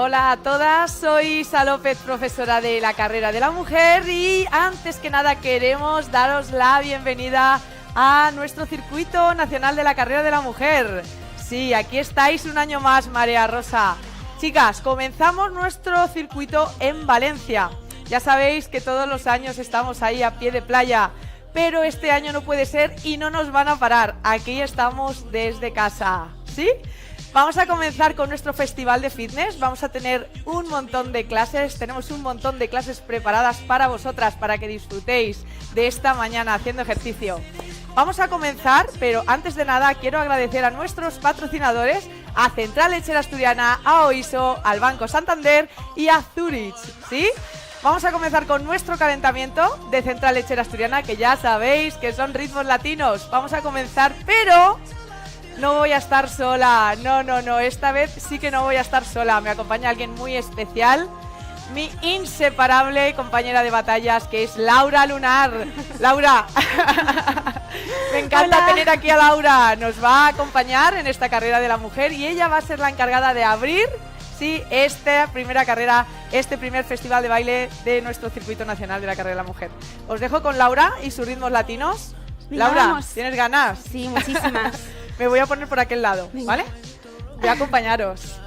Hola a todas, soy Isa López, profesora de la carrera de la mujer y antes que nada queremos daros la bienvenida a nuestro circuito nacional de la carrera de la mujer. Sí, aquí estáis un año más, Marea Rosa. Chicas, comenzamos nuestro circuito en Valencia. Ya sabéis que todos los años estamos ahí a pie de playa, pero este año no puede ser y no nos van a parar. Aquí estamos desde casa, ¿sí? Vamos a comenzar con nuestro festival de fitness. Vamos a tener un montón de clases. Tenemos un montón de clases preparadas para vosotras, para que disfrutéis de esta mañana haciendo ejercicio. Vamos a comenzar, pero antes de nada quiero agradecer a nuestros patrocinadores, a Central Lechera Asturiana, a Oiso, al Banco Santander y a Zurich, ¿sí? Vamos a comenzar con nuestro calentamiento de Central Lechera Asturiana, que ya sabéis que son ritmos latinos. Vamos a comenzar, pero no voy a estar sola, no, esta vez sí que no voy a estar sola. Me acompaña alguien muy especial, mi inseparable compañera de batallas, que es Laura Lunar. Laura, me encanta tener aquí a Laura. Nos va a acompañar en esta carrera de la mujer y ella va a ser la encargada de abrir, sí, esta primera carrera, este primer festival de baile de nuestro circuito nacional de la carrera de la mujer. Os dejo con Laura y sus ritmos latinos. Venga, Laura, vamos. ¿tienes ganas? Sí, muchísimas. Me voy a poner por aquel lado, ¿vale? Voy a acompañaros.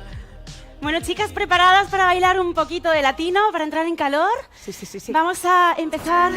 Bueno, chicas, ¿preparadas para bailar un poquito de latino, para entrar en calor? Sí. Vamos a empezar.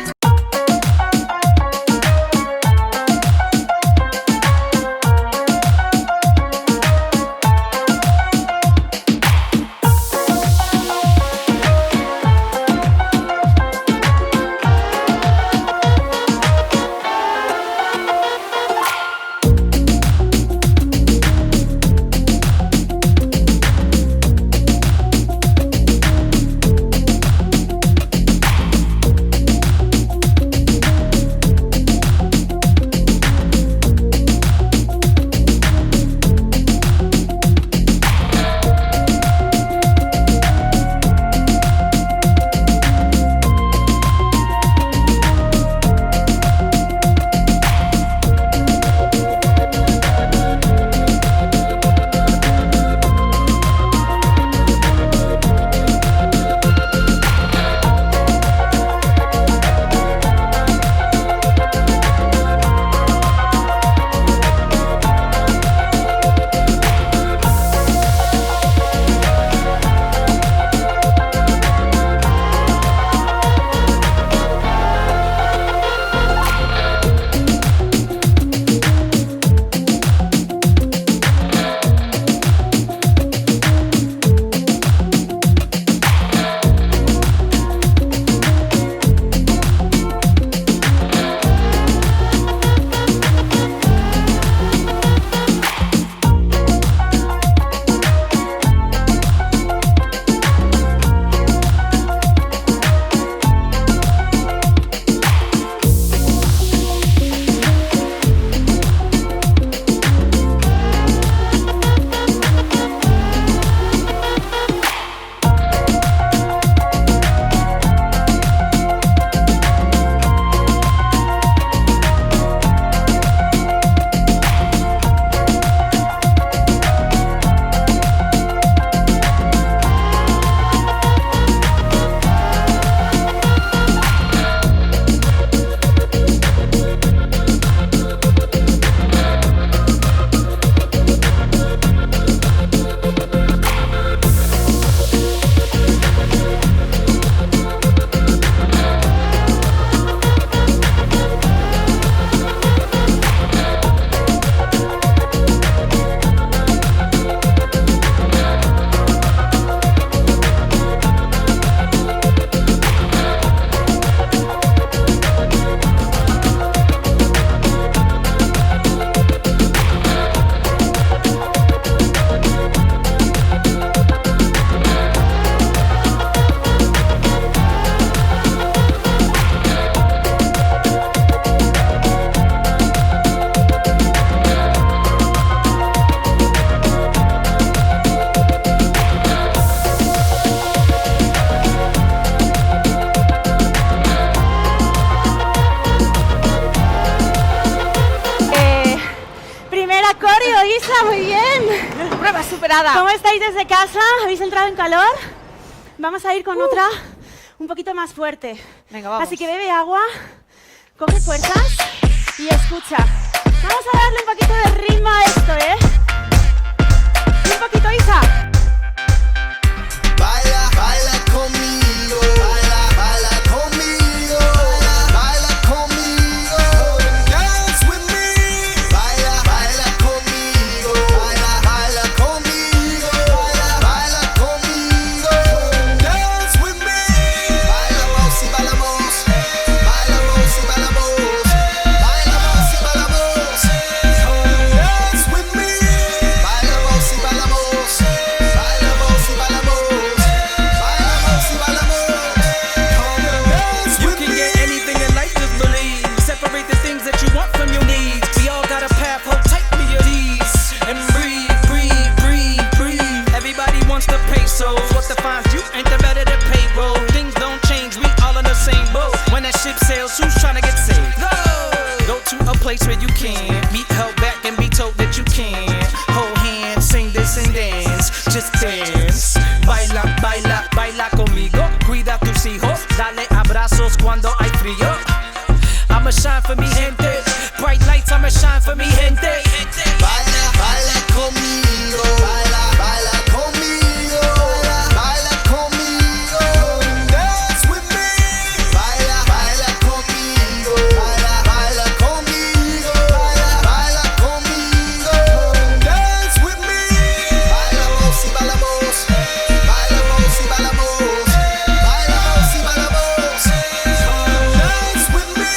Isa, muy bien. Prueba superada. ¿Cómo estáis desde casa? ¿Habéis entrado en calor? Vamos a ir con otra un poquito más fuerte. Venga, vamos. Así que bebe agua, coge fuerzas y escucha. Vamos a darle un poquito de ritmo a esto, ¿eh? Y un poquito, Isa. Baila, baila conmigo, baila conmigo, baila conmigo, dance with me. Baila, baila conmigo, baila conmigo, baila conmigo, dance with me. Bailamos y bailamos, bailamos y bailamos, bailamos y bailamos, dance with me. Bailamos y bailamos, bailamos y bailamos. You can get anything in life, just believe. Separate the things that you want from your needs. We all got a path, hold tight to your knees. And breathe, breathe, breathe, breathe. Everybody wants the pesos. What defines you ain't the better the payroll. Things don't change, we all in the same boat. When that ship sails, who's trying to get saved? Go to a place where you can be held back and be told that you can. Hold hands, sing this and dance. Just dance. Baila, baila, baila conmigo. Cuida tus hijos, dale abrazos cuando hay frío. I'ma shine for me, gente. Bright lights, I'ma shine for me, gente. Baila, baila conmigo, baila, baila conmigo, baila conmigo, dance with me. Baila, baila conmigo, baila, baila conmigo, baila conmigo, dance with me. Bailamos y bailamos, bailamos y bailamos, bailamos y bailamos, dance with me.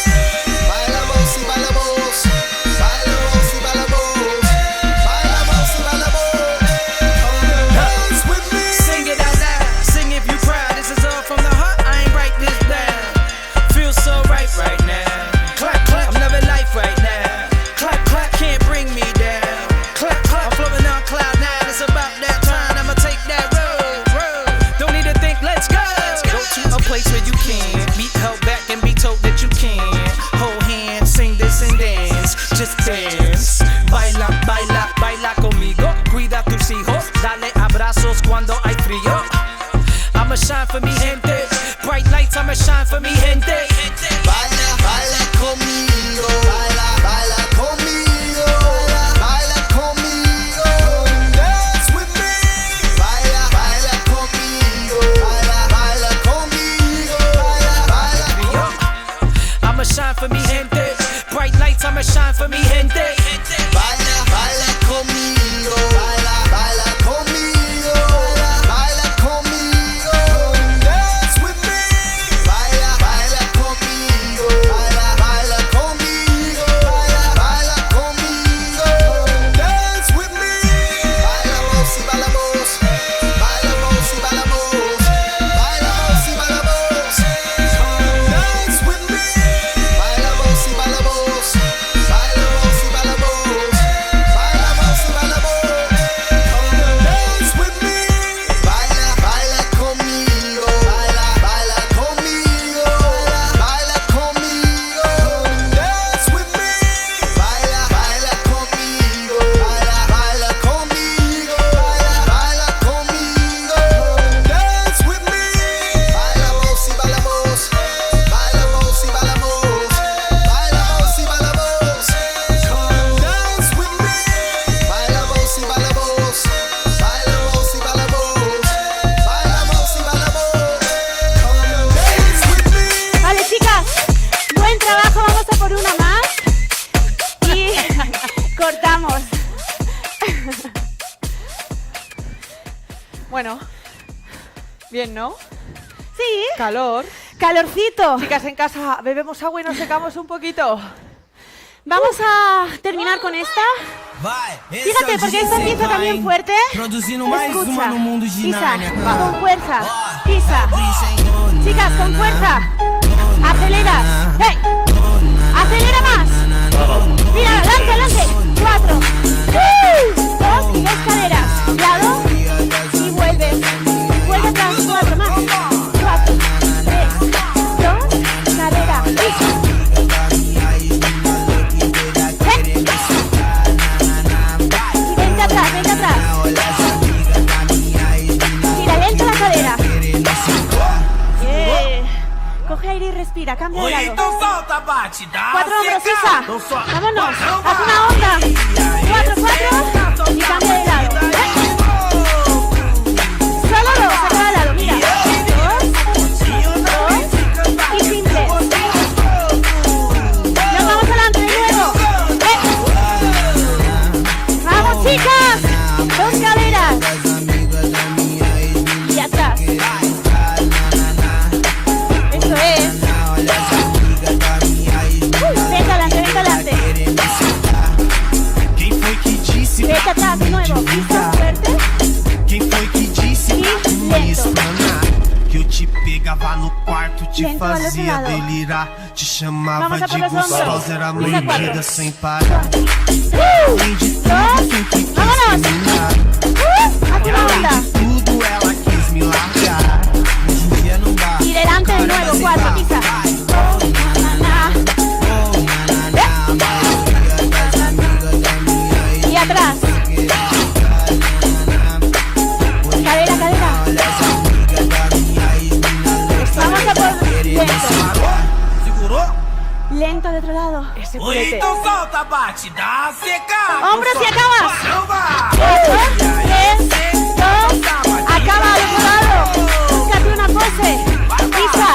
Bailamos y bailamos, bailamos y bailamos, bailamos y bailamos, dance with me. Sing it out loud, sing if you proud. This is all from the heart, I ain't write this down. Feels so right now. Clap, clap, I'm loving life right now. Clap, clap, can't bring me down. Clap, clap, I'm floating on cloud nine. It's about that time, I'ma take that road. Don't need to think, let's go. Go to a place where you can be held back and be told that you can. Hold hands, sing this and dance. Just dance. Baila, baila, baila conmigo. Cuida tus hijos, dale abrazos cuando hay frío. I'ma shine for me, gente. Bright lights, I'ma shine for me, gente. Baila, baila conmigo, baila, baila conmigo, baila conmigo, dance with me. Baila, baila conmigo, baila, baila conmigo, baila Frío. I'ma shine for me, gente. Bright lights, I'ma shine for me, gente. baila, baila conmigo, baila, baila conmigo, baila conmigo, dance with me. Baila, baila conmigo, baila, baila conmigo, baila conmigo, dance with me. Bailamos y bailamos, bailamos y bailamos, bailamos y bailamos, dance with me. Bailamos y bailamos, bailamos y bailamos, bailamos y bailamos, dance with me. Baila, baila conmigo, baila, baila conmigo, baila conmigo, dance with me. Baila, baila conmigo, baila, baila conmigo, baila conmigo, dance with me. Bailamos y bailamos, bailamos y bailamos, bailamos y bailamos, dance with me. Bailamos y bailamos, bailamos y bailamos, bailamos y bailamos, dance with me. Vale, chicas, buen trabajo, vamos a por una más. Y cortamos. Bueno, bien, ¿no? Sí, Calor. calorcito. Chicas, en casa bebemos agua y nos secamos un poquito. Vamos a terminar con esta. Fíjate, porque esta empieza también fuerte. Produzindo mais uma no mundo de Isa, Nárnia. con fuerza. Isa. Chicas, con fuerza. Acelera. ¡Hey! Acelera más. Mira, lance, lance. 4. 2. Escaleras. Lado. Y vuelves. Vuelve atrás. 4 más. 4. 3. 2. Cadera. Isa. Ven. Y vente atrás, vente atrás. mira, cambia de lado. Então solta, bate, dá 4 hombros, seca. Isa. Então solta. Vámonos. Então Haz una vai. onda. 4, 4. Y cambia de lado. Solo 2, a cada lado, mira. 2, 2. Y simple. Nos vamos adelante de nuevo. ¡Vamos, chicas! 2 caderas. Y atrás. Eso es. Vente adelante, vente adelante. Quem foi que disse Vete pra atrás de nuevo. Pisa fuerte. Quem foi que disse pra E me lento. explanar? Que eu te pegava no quarto, te Lento al outro fazia lado. delirar. Te chamava Vamos a de por los hombros. gostosa, era Pisa mordida cuatro. sem parar. Além de tudo, Dos. sempre quis Vámonos. terminar. Haz una onda. Além de tudo, ela quis me largar. Hoje em dia não dá. Y delante de nuevo. 4, pisa. Y atrás. Cadera, cadera. Vamos a por lento. Segurou? Lento de otro lado. Ese Oi, culete. então solta, bate, dá seca. Hombros y acabas. Então vai. 4, 3, 2. Acaba al otro lado. Búscate una pose. Pisa.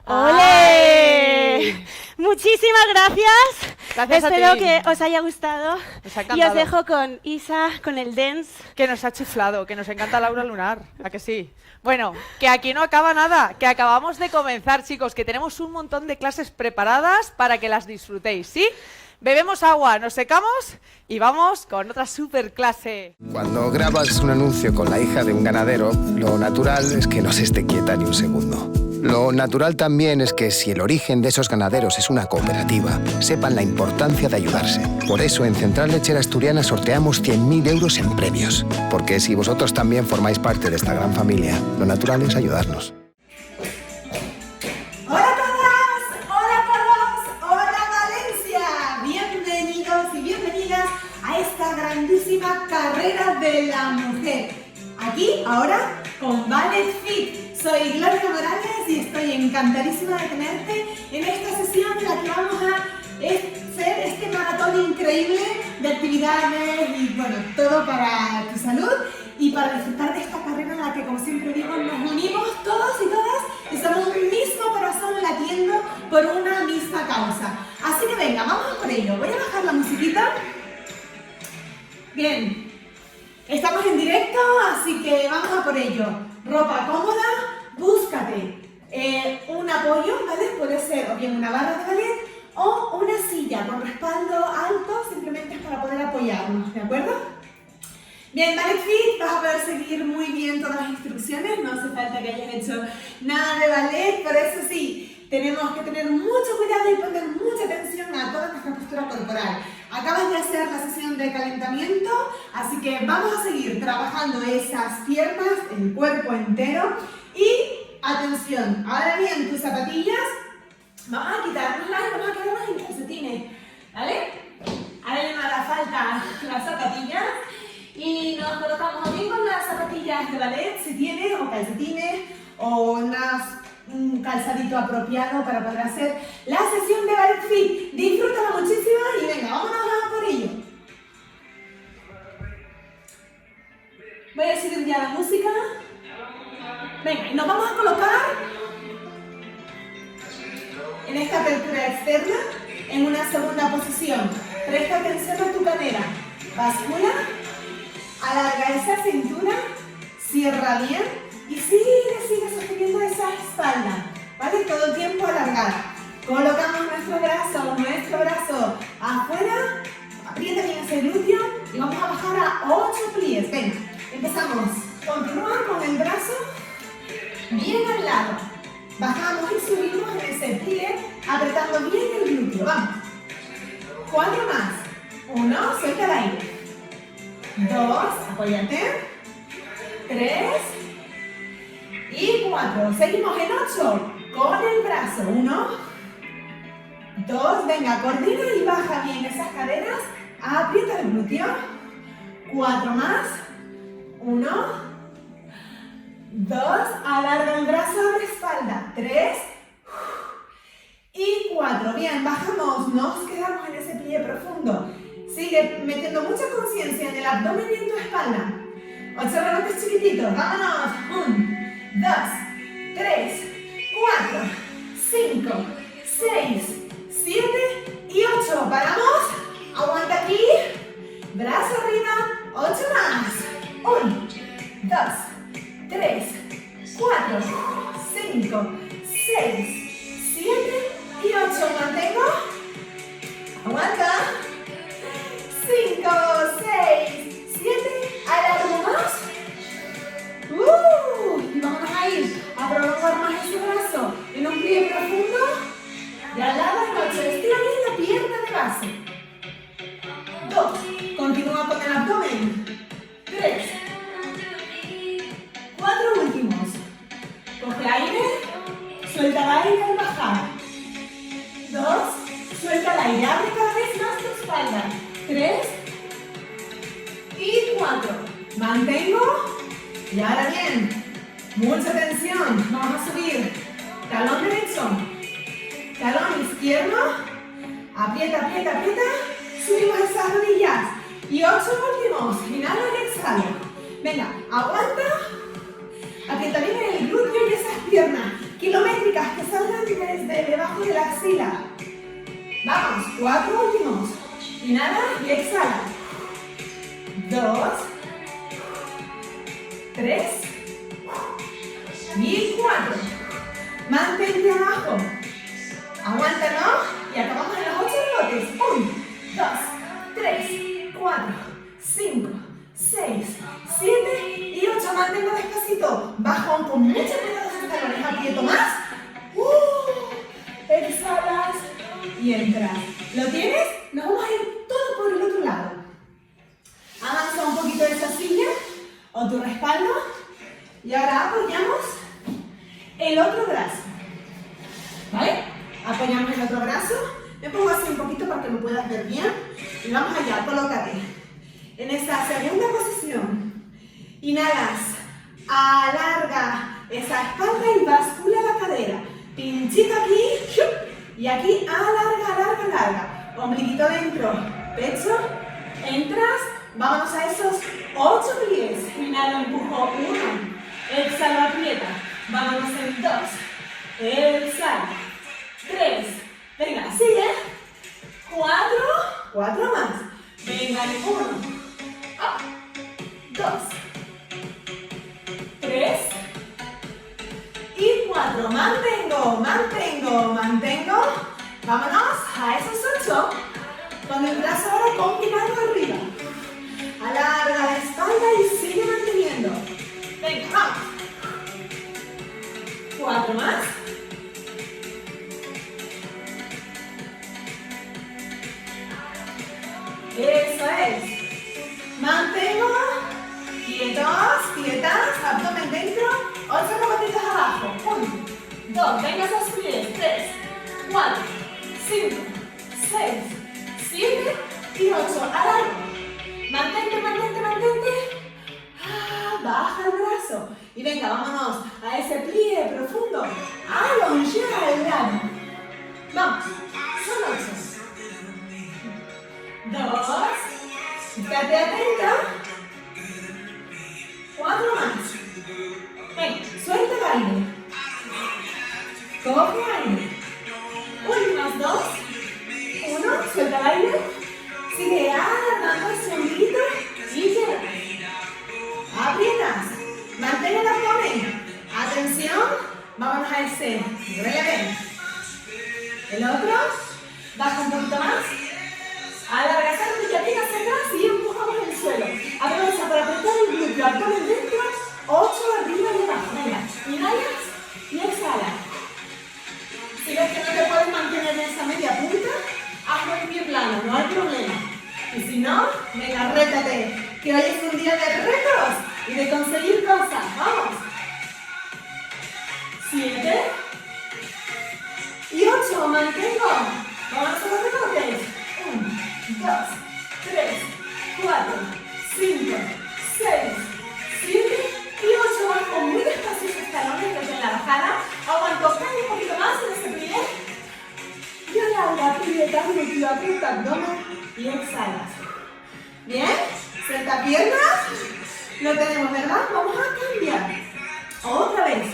¡Ole! Muchísimas gracias. Gracias a Espero ti. que os haya gustado. Nos ha Y os encantado. dejo con Isa, con el dance. Que nos ha chiflado, que nos encanta Laura Lunar, ¿a que sí? Bueno, que aquí no acaba nada, que acabamos de comenzar, chicos, que tenemos un montón de clases preparadas para que las disfrutéis, ¿sí? Bebemos agua, nos secamos y vamos con otra super clase. Cuando grabas un anuncio con la hija de un ganadero, lo natural es que no se esté quieta ni un segundo. Lo natural también es que si el origen de esos ganaderos es una cooperativa, sepan la importancia de ayudarse. Por eso en Central Lechera Asturiana sorteamos 100.000 euros en premios. Porque si vosotros también formáis parte de esta gran familia, lo natural es ayudarnos. Hola a todas, hola a todos, hola Valencia. Bienvenidos y bienvenidas a esta grandísima carrera de la mujer. Aquí, ahora, con Ballet Fit. Soy Gloria Morales y estoy encantadísima de tenerte en esta sesión en la que vamos a hacer este maratón increíble de actividades y bueno, todo para tu salud y para disfrutar de esta carrera en la que, como siempre digo, nos unimos todos y todas y somos un mismo corazón latiendo por una misma causa. Así que venga, vamos a por ello. Voy a bajar la musiquita. Bien, estamos en directo, así que vamos a por ello. Ropa cómoda, búscate un apoyo, ¿vale? Puede ser o bien una barra de ballet o una silla con respaldo alto, simplemente es para poder apoyarnos, ¿de acuerdo? Bien, Ballet Fit, vas a poder seguir muy bien todas las instrucciones, no hace falta que hayas hecho nada de ballet, pero eso sí, tenemos que tener mucho cuidado y poner mucha atención a toda nuestra postura corporal. Acabas de hacer la sesión de calentamiento, así que vamos a seguir trabajando esas piernas, el cuerpo entero y atención, ahora bien tus zapatillas, vamos a quitárnoslas y vamos a quedarnos en calcetines, ¿vale? Ahora ya no hará falta las zapatillas y nos colocamos bien con las zapatillas de ballet, si tienes, o calcetines, o un calzadito apropiado para poder hacer la sesión de Ballet Fit. Disfrútala muchísimo y venga, vámonos a por ello. Voy a subir ya la música. Venga, y nos vamos a colocar en esta apertura externa en una segunda posición. Presta atención a tu cadera. Bascula, alarga esa cintura, cierra bien y sigue sosteniendo esa espalda, ¿vale? Todo el tiempo alargada. Colocamos nuestro brazo afuera, aprieta bien ese glúteo y vamos a bajar a 8 pliés. Venga, empezamos. Continúa con el brazo bien al lado. Bajamos y subimos en ese plie, apretando bien el glúteo. Vamos. 4 más. 1, suelta el aire. 2, apóyate. 3 y 4. Seguimos en 8 con el brazo. 1, 2, venga, coordina y baja bien esas caderas. Aprieta el glúteo. 4 más. 1, 2, alarga el brazo, abre espalda. 3, 4. Bien, bajamos. Nos quedamos en ese plie profundo. Sigue metiendo mucha conciencia en el abdomen y en tu espalda. 8 rebotes chiquititos. Vámonos. 1, 2, 3, 4, 5, 6, 7 y 8. Paramos. Aguanta aquí. Brazo arriba. 8 más. 1, 2, 3, 4, 5, 6, 7 y 8. Mantengo. Aguanta. 5, 6, 7. Alargo más. Y vamos a ir a prolongar más ese brazo en un plie profundo. Y alarga el 8. Estira bien la pierna de base. 2. Continúa con el abdomen. 3. 4 últimos. Coge aire. Suelta el aire al bajar. 2. Suelta el aire. Abre cada vez más tu espalda. 3. Y 4. Mantengo. Y ahora bien. Mucha tensión. Vamos a subir. Talón derecho. Talón izquierdo. Aprieta, aprieta, aprieta. Subimos esas rodillas. Y 8 últimos. Inhalo y exhalo. Venga, aguanta. Aprieta bien el glúteo y esas piernas kilométricas que salgan desde debajo de la axila. Vamos, 4 últimos. Inhala y exhala. 2, 3 y 4. Mantente abajo. Aguanta, ¿no? Y acabamos en los 8 rebotes. 1, 2, 3, 4, 5, 6, 7 y 8. Mantengo despacito. Bajón con mucho cuidado de los talones. Aprieto más. Exhalas y entras. ¿Lo tienes? Nos vamos a ir todo por el otro lado. Avanza un poquito esa silla o tu respaldo. Y ahora apoyamos el otro brazo. ¿Vale? Apoyamos el otro brazo. Me pongo así un poquito para que me puedas ver bien. Y vamos allá, colócate. En esta segunda posición. Inhalas, alarga esa espalda y bascula la cadera. Pinchito aquí. Y aquí alarga, alarga, alarga. Ombliguito dentro. Pecho. Entras. Vámonos a esos 8 pies. Inhalo, empujo. 1. Exhalo, aprieta. Vámonos en 2. Exhala. 3. Venga, sigue. 4. 4 más. Venga, 1. 2. 3. Y 4. Mantengo, mantengo, mantengo. Vámonos a esos 8. Con el brazo ahora combinado arriba. Alarga la espalda y sigue manteniendo. Venga, vamos. 4 más. Eso es. Mantengo. Quietos, quietas. Abdomen dentro. 8 rebotitos abajo. 1, 2. Venga esos pies. 3, 4, 5, 6, 7 y 8. Alargo. Mantente, mantente, mantente. Baja el brazo. Y venga, vámonos a ese plie profundo. Allongear el lado. Vamos. Son 8. 2. Estate atenta. 4 más. Venga, suelta el aire. Coge aire. Últimas 2. 1. Suelta el aire. Sigue alargando ese ombliguito y llega. Aprietas. Mantén el abdomen. Atención. Vámonos a ese releve. El otro. Baja un poquito más. Alarga esa rodilla bien hacia atrás y empujamos el suelo. Aprovecha para apretar el glúteo. Abdomen dentro. 8 arriba y abajo. Venga. Inhalas y exhala. Si ves que no te puedes mantener en esa media punta, hazlo en pie plano, no hay problema. Y si no, venga, rétate, que hoy es un día de retos y de conseguir cosas. ¡Vamos! 7 y 8, mantengo. Vamos a los rebotes. 1, 2, 3, 4, 5, 6, 7 y 8. Bajo muy despacio esos talones desde la bajada. Aguanto un poquito más en este pie. Y aprieta abdomen y exhalas. Bien, suelta piernas. Lo tenemos, ¿verdad? Vamos a cambiar. Otra vez.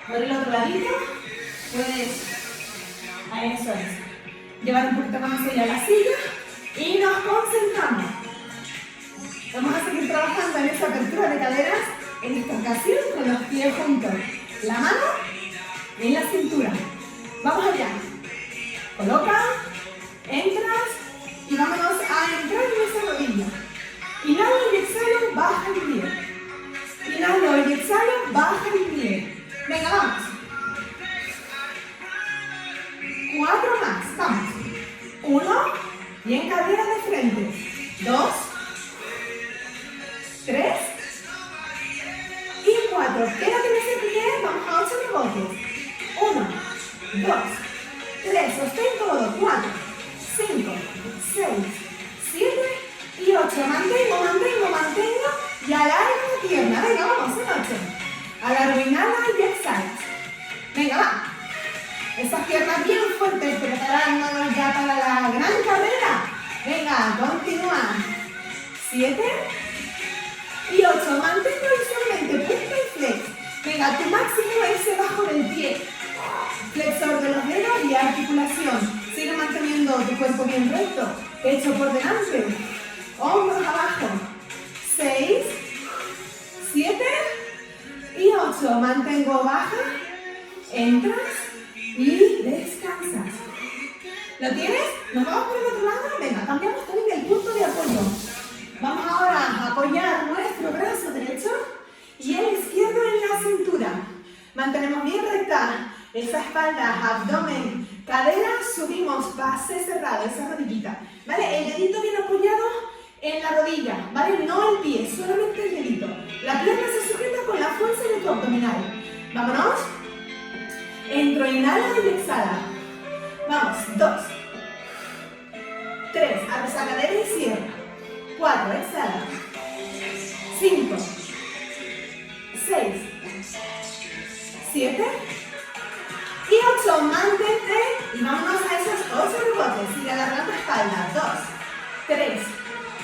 Por el otro ladito. Puedes, eso es. Llevar un poquito más allá la silla. Y nos concentramos. Vamos a seguir trabajando en esa apertura de caderas. En esta ocasión con los pies juntos. La mano en la cintura. Vamos allá. Coloca, entras y vámonos a entrar en esa rodilla. Inhalo y exhalo, baja el pie. Inhalo y exhalo, baja el pie. Venga, vamos. 4 más, vamos. 1, bien cadera de frente. 2, 3 y 4. Quédate en ese pie, vamos a 8 rebotes. 1, 2, 3, sostén todo. 4, 5, 6, 7 y 8. Mantengo y alargo la pierna. Venga, vamos, en 8. Alargo, inhala y exhalas. Venga, va. Esas piernas bien fuertes, preparándonos ya para la gran carrera. Venga, continúa. 7 y 8. Mantengo visualmente, punta y flex. Venga, tu máximo es debajo del pie. Flexor de los dedos y articulación. Sigue manteniendo tu cuerpo bien recto. Pecho por delante. Hombros abajo. 6, 7 y 8. Mantengo baja. Entras y descansas. ¿Lo tienes? ¿Nos vamos por el otro lado? Venga, cambiamos también el punto de apoyo. Vamos ahora a apoyar nuestro brazo derecho y el izquierdo en la cintura. Mantenemos bien recta esa espalda, abdomen, cadera, subimos, base cerrada, esa rodillita. ¿Vale? El dedito bien apoyado en la rodilla, ¿vale? No el pie, solamente el dedito. La pierna se sujeta con la fuerza de tu abdominal. Vámonos. Entro, inhala y exhala. Vamos, 2, 3, abre esa cadera y cierra. 4, exhala. 5, 6, 7 y 8. Mantente y vámonos a esos 8 rebotes. Sigue alargando la espalda. 2, 3,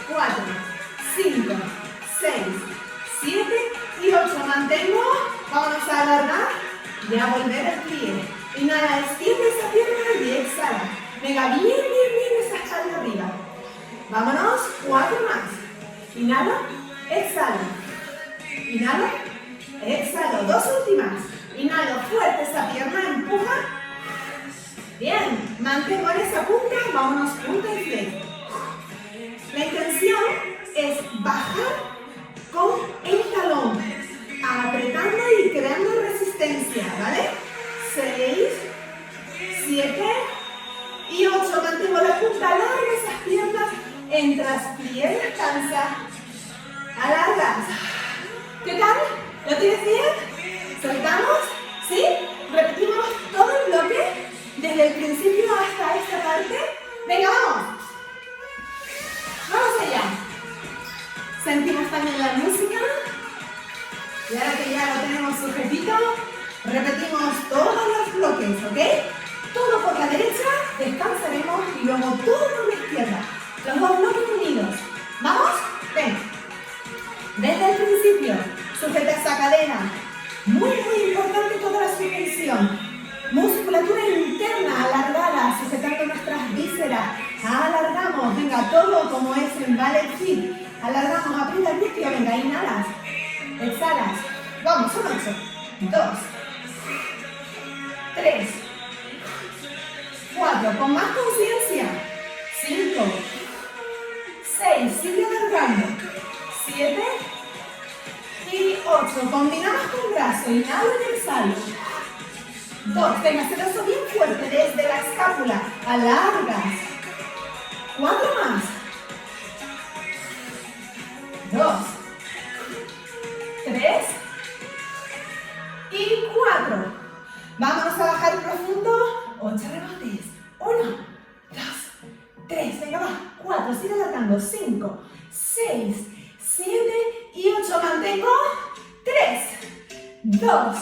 4, 5, 6, 7 y 8. Mantengo. Vámonos a alargar y a volver el pie. Inhala, extiende esa pierna y exhala. Venga, bien esa espalda arriba. Vámonos, 4 más. Inhala, exhala. Inhala, exhalo. 2 últimas. Inhalo fuerte esa pierna, empuja. Bien, mantengo en esa punta, vámonos punta y flex. La intención es bajar con el talón, apretando y creando resistencia, ¿vale? 6, 7 y 8. Mantengo la punta larga, esas piernas, entras, pie, descansa, alargas. ¿Qué tal? ¿Lo tienes bien? ¿Soltamos? ¿Sí? Repetimos todo el bloque, desde el principio hasta esta parte. Venga, vamos. Vamos allá. Sentimos también la música. Y ahora que ya lo tenemos sujetito, repetimos todos los bloques, ¿ok? Todo por la derecha, descansaremos y luego todo por la izquierda. Los dos bloques unidos. ¿Vamos? Ven. Desde el principio, sujeta esa cadera. Muy importante toda la sujeción. Musculatura interna alargada, sujetando nuestras vísceras. Alargamos, venga, todo como es en ballet fit. Alargamos, aprieta el glúteo, venga, inhalas. Exhalas. Vamos, son 8. 2, 3, 4. Con más conciencia. 5, 6. Sigue alargando. 7 y 8. Combinamos con brazo. Inhalo y exhalo. 2. Venga, se brazo bien fuerte desde la escápula. Alargas. 4 más. 2, 3 y 4. Vámonos a bajar profundo. 8 rebotes. 1, 2, 3. Venga, va. 4. Sigue alargando. 5, 6, 7 y 8. Mantengo. 3, 2,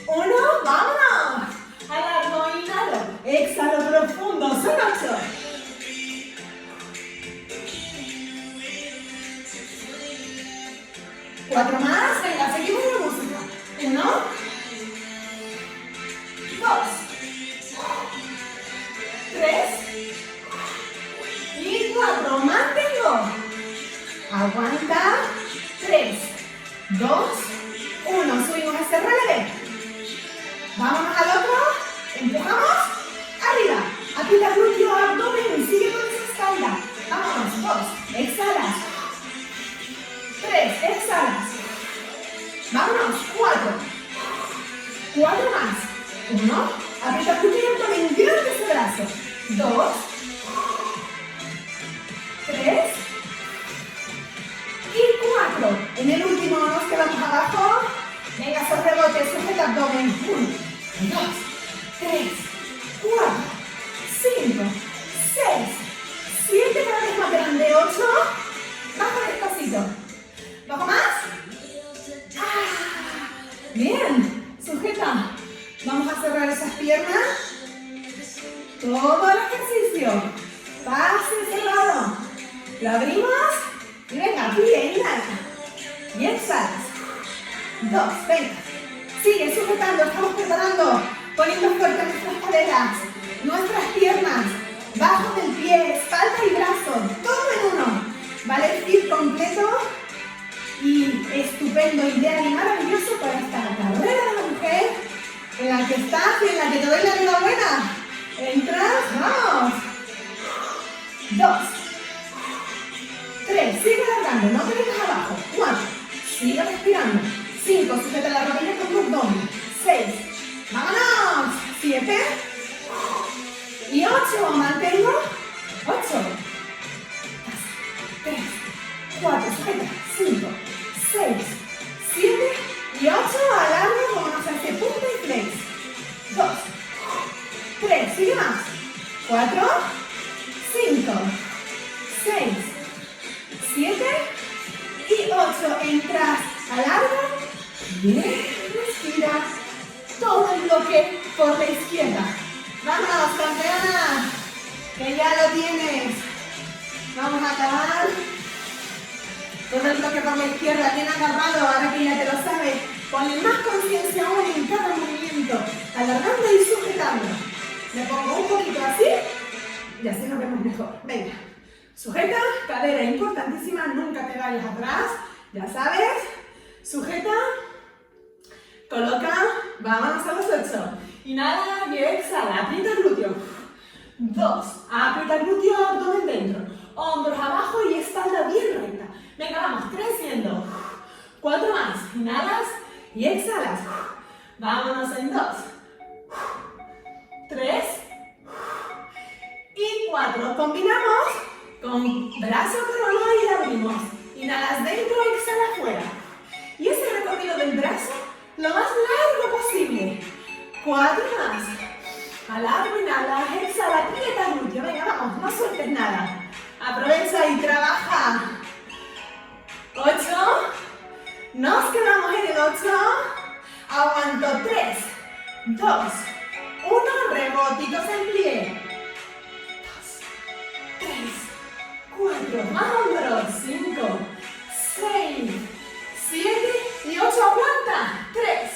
1. Vámonos. Alargo, inhalo. Exhalo profundo. Son 8. 4 más. Venga, seguimos la música. 1, 2, 3 y 4. Mantengo. Aguanta. 3, 2, 1. Subimos este relevé. Vámonos al otro. Empujamos. Arriba. Aprieta glúteo, abdomen. Sigue con esa espalda. Vámonos. 2. Exhalas. 3. Exhalas. Vámonos. 4. 4 más. 1. Aprieta glúteo y abdomen. Grande ese brazo. 2. 3. Y 4. En el último nos quedamos abajo. Venga, esos rebotes. Sujeta abdomen. 1, 2, 3, 4, 5, 6, 7, cada vez más grande, 8, bajo despacito, bajo más, bien, sujeta, vamos a cerrar esas piernas, todo el ejercicio, pase cerrado, lo abrimos, y venga, pie, inhala, y exhalas, 2, venga, sigue sujetando, estamos preparando, poniendo fuerte nuestras caderas, nuestras piernas, bajo del pie, espalda y brazo, todo en uno. Vale el fit completo y estupendo, ideal y maravilloso para esta carrera de la mujer en la que estás y en la que te doy la enhorabuena. Entras, vamos. 2, 3, sigue alargando, no te dejes abajo. 4, sigue respirando. 5, sujeta la rodilla con tu abdomen. 6, vámonos. 7 y 8, mantengo. 8, 3, 4, sujeta. 5, 6, 7 y 8, alarga como nos hace punta y flex. 2, 3, sigue más. 4, 5, 6, 7 y 8, entras, alarga, bien, respira, todo el bloque por la izquierda. Vámonos, campeona, que ya lo tienes. Vamos a acabar todo el bloque por la izquierda, bien agarrado, ahora que ya te lo sabes. Ponle más conciencia aún en cada movimiento, alargando y sujetando. Le pongo un poquito así y así nos vemos mejor. Venga, sujeta, cadera importantísima, nunca te vayas atrás, ya sabes. Sujeta, coloca, vámonos a los 8. Inhala y exhala, aprieta el glúteo. 2, aprieta el glúteo, abdomen dentro. Hombros abajo y espalda bien recta. Venga, vamos, creciendo. 4 más, inhalas y exhalas. Vámonos en 2, 3 y 4. Combinamos con brazo corona y abrimos. Inhalas dentro, exhala afuera. Y ese recorrido del brazo, lo más largo posible. 4 más. Alargo, inhala, exhala, aprieta el glúteo. Venga, vamos, no sueltes nada. Aprovecha y trabaja. 8. Nos quedamos en el 8. Aguanto. 3, 2, 1. Rebotitos en pie. 2, 3, 4. Más hombros. 5, 6, 7 y 8. Aguanta. 3,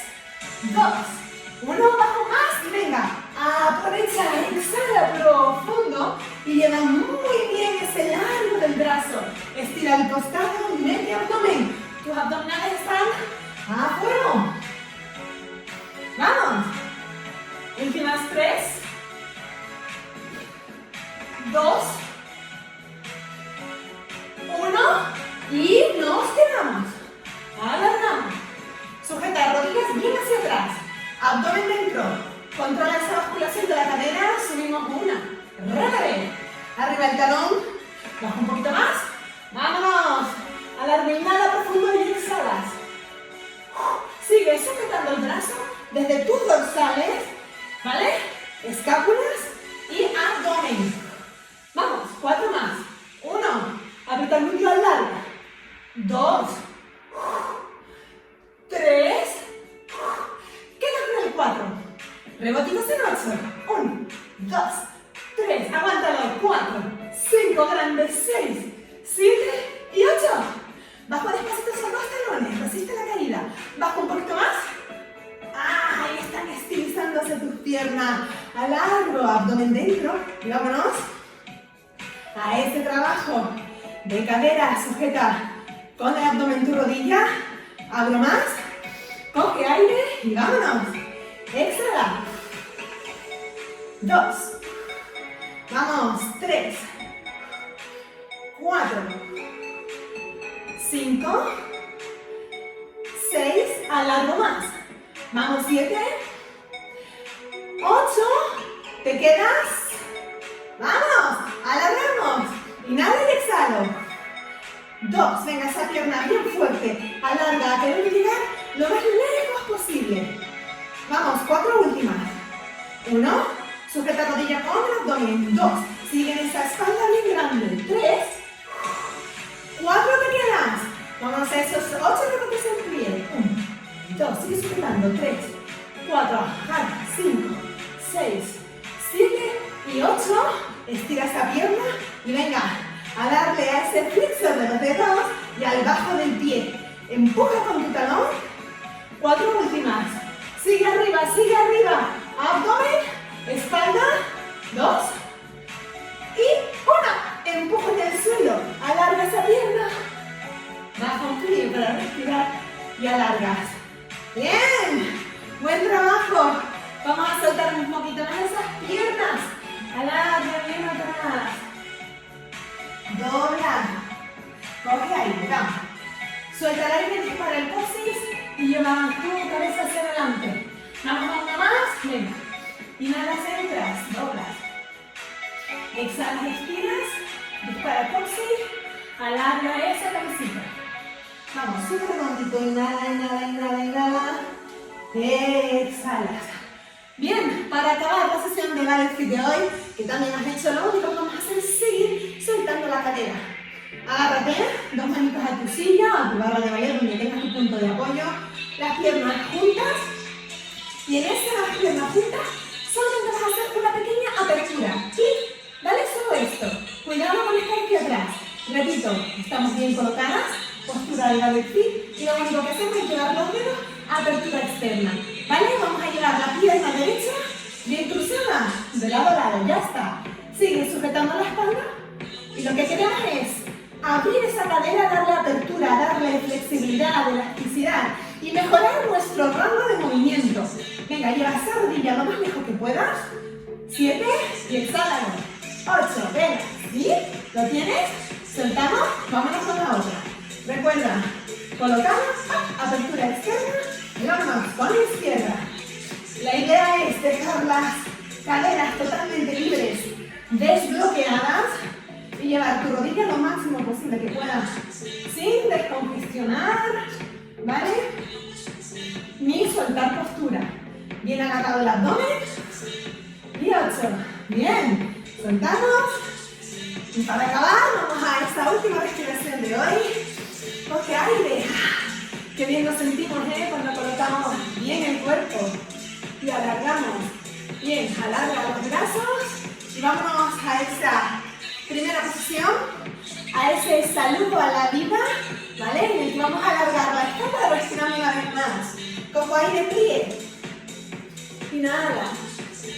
2, 1. Bajo más. Y venga. Aprovecha. Exhala profundo. Y lleva muy bien ese largo del brazo. Estira el costado, mete abdomen. Tus abdominales están a fuego. Vamos. Últimas 3, 2, 1. Y nos quedamos. Alargamos. Sujeta rodillas bien hacia atrás. Abdomen dentro. Controla esa basculación de la cadera. Subimos 1. Relevé. Arriba el talón. Baja un poquito más. Vámonos. Alarga, inhala profundo y exhalas. Sigue sujetando el brazo desde tus dorsales. ¿Vale? Escápulas y abdomen. Vamos. 4 más. 1. Aprieta el glúteo al largo. 2. 3. Quédate en el 4. Rebotitos en 8. 1, 2, 3. Aguántalo. 4, 5 grandes. 6, 7 y 8. Bajo despacito esos dos talones, resiste la caída. Bajo un poquito más. ¡Ah! Ahí están estilizándose tus piernas. Alargo, abdomen dentro. Y vámonos a este trabajo de cadera. Sujeta con el abdomen tu rodilla. Abro más. Coge aire y vámonos. Exhala. 2. Vamos. 3. 4. 5. 6. Alargo más. Vamos. 7. 8. Te quedas. Vamos. Alargamos. Inhalo y exhalo. 2. Venga, esa pierna bien fuerte. Alarga. Queremos llegar lo más lejos posible. Vamos. 4 últimas. 1. Sujeta rodilla con el abdomen. 2. Sigue en esa espalda bien grande. 3. 4 te quedas. Vamos a esos 8 recortes en pie. 1, 2. Sigue sujetando. 3, 4. Jala. 5, 6, 7 y 8. Estira esa pierna y venga a darle a ese flexor de los dedos y al bajo del pie. Empuja con tu talón. 4 últimas. Sigue arriba, sigue arriba. Abdomen, espalda. 2 y 1. Empuja en el suelo. Alarga esa pierna. Baja un pie para respirar y alargas. Bien. Buen trabajo. Vamos a soltar un poquito más esas piernas. Alarga bien atrás. Dobla. Coge aire, vamos. Suelta el aire, dispara el coxis y lleva tu cabeza hacia adelante. Vamos a una más. Venga. Inhalas, entras, doblas. Exhalas, expiras. Dispara el coxis. Alarga esa cabecita. Vamos, súper redondito. Inhala, inhala, inhala, inhala. Exhalas. Bien, para acabar la sesión de Ballet Fit de hoy, que también has hecho, lo único que vamos a hacer es seguir soltando la cadera. Agárrate, 2 manitas a tu silla, a tu barra de ballet donde tengas tu punto de apoyo, las piernas juntas, y en esas piernas juntas solamente vas a hacer una pequeña apertura. Y dale solo esto, cuidado con estar aquí atrás. Repito, estamos bien colocadas, postura de Ballet Fit, y lo único que hacemos es llevar los dedos a apertura externa. ¿Vale? Vamos a llevar la pierna derecha bien cruzada, de lado a lado, ya está. Sigue sujetando la espalda y lo que queremos es abrir esa cadera, darle apertura, darle flexibilidad, elasticidad y mejorar nuestro rango de movimiento. Venga, lleva esa rodilla lo más lejos que puedas. 7 y exhalalo. 8, venga, ¿sí? ¿Lo tienes? Soltamos, vámonos con la otra. Recuerda, colocamos, apertura externa y vámonos con la izquierda. La idea es dejar las caderas totalmente libres, desbloqueadas y llevar tu rodilla lo máximo posible que puedas sin descongestionar, ¿vale? Ni soltar postura. Bien agarrado el abdomen. Y 8. Bien. Soltamos. Y para acabar, vamos a esta última respiración de hoy. Coge aire. Qué bien nos sentimos, cuando colocamos bien el cuerpo y alargamos. Bien, alarga los brazos y vámonos a esta primera posición, a ese saludo a la vida, ¿vale? En el que vamos a alargar la espalda, respirando una vez más. Cojo aire, plie. Inhala.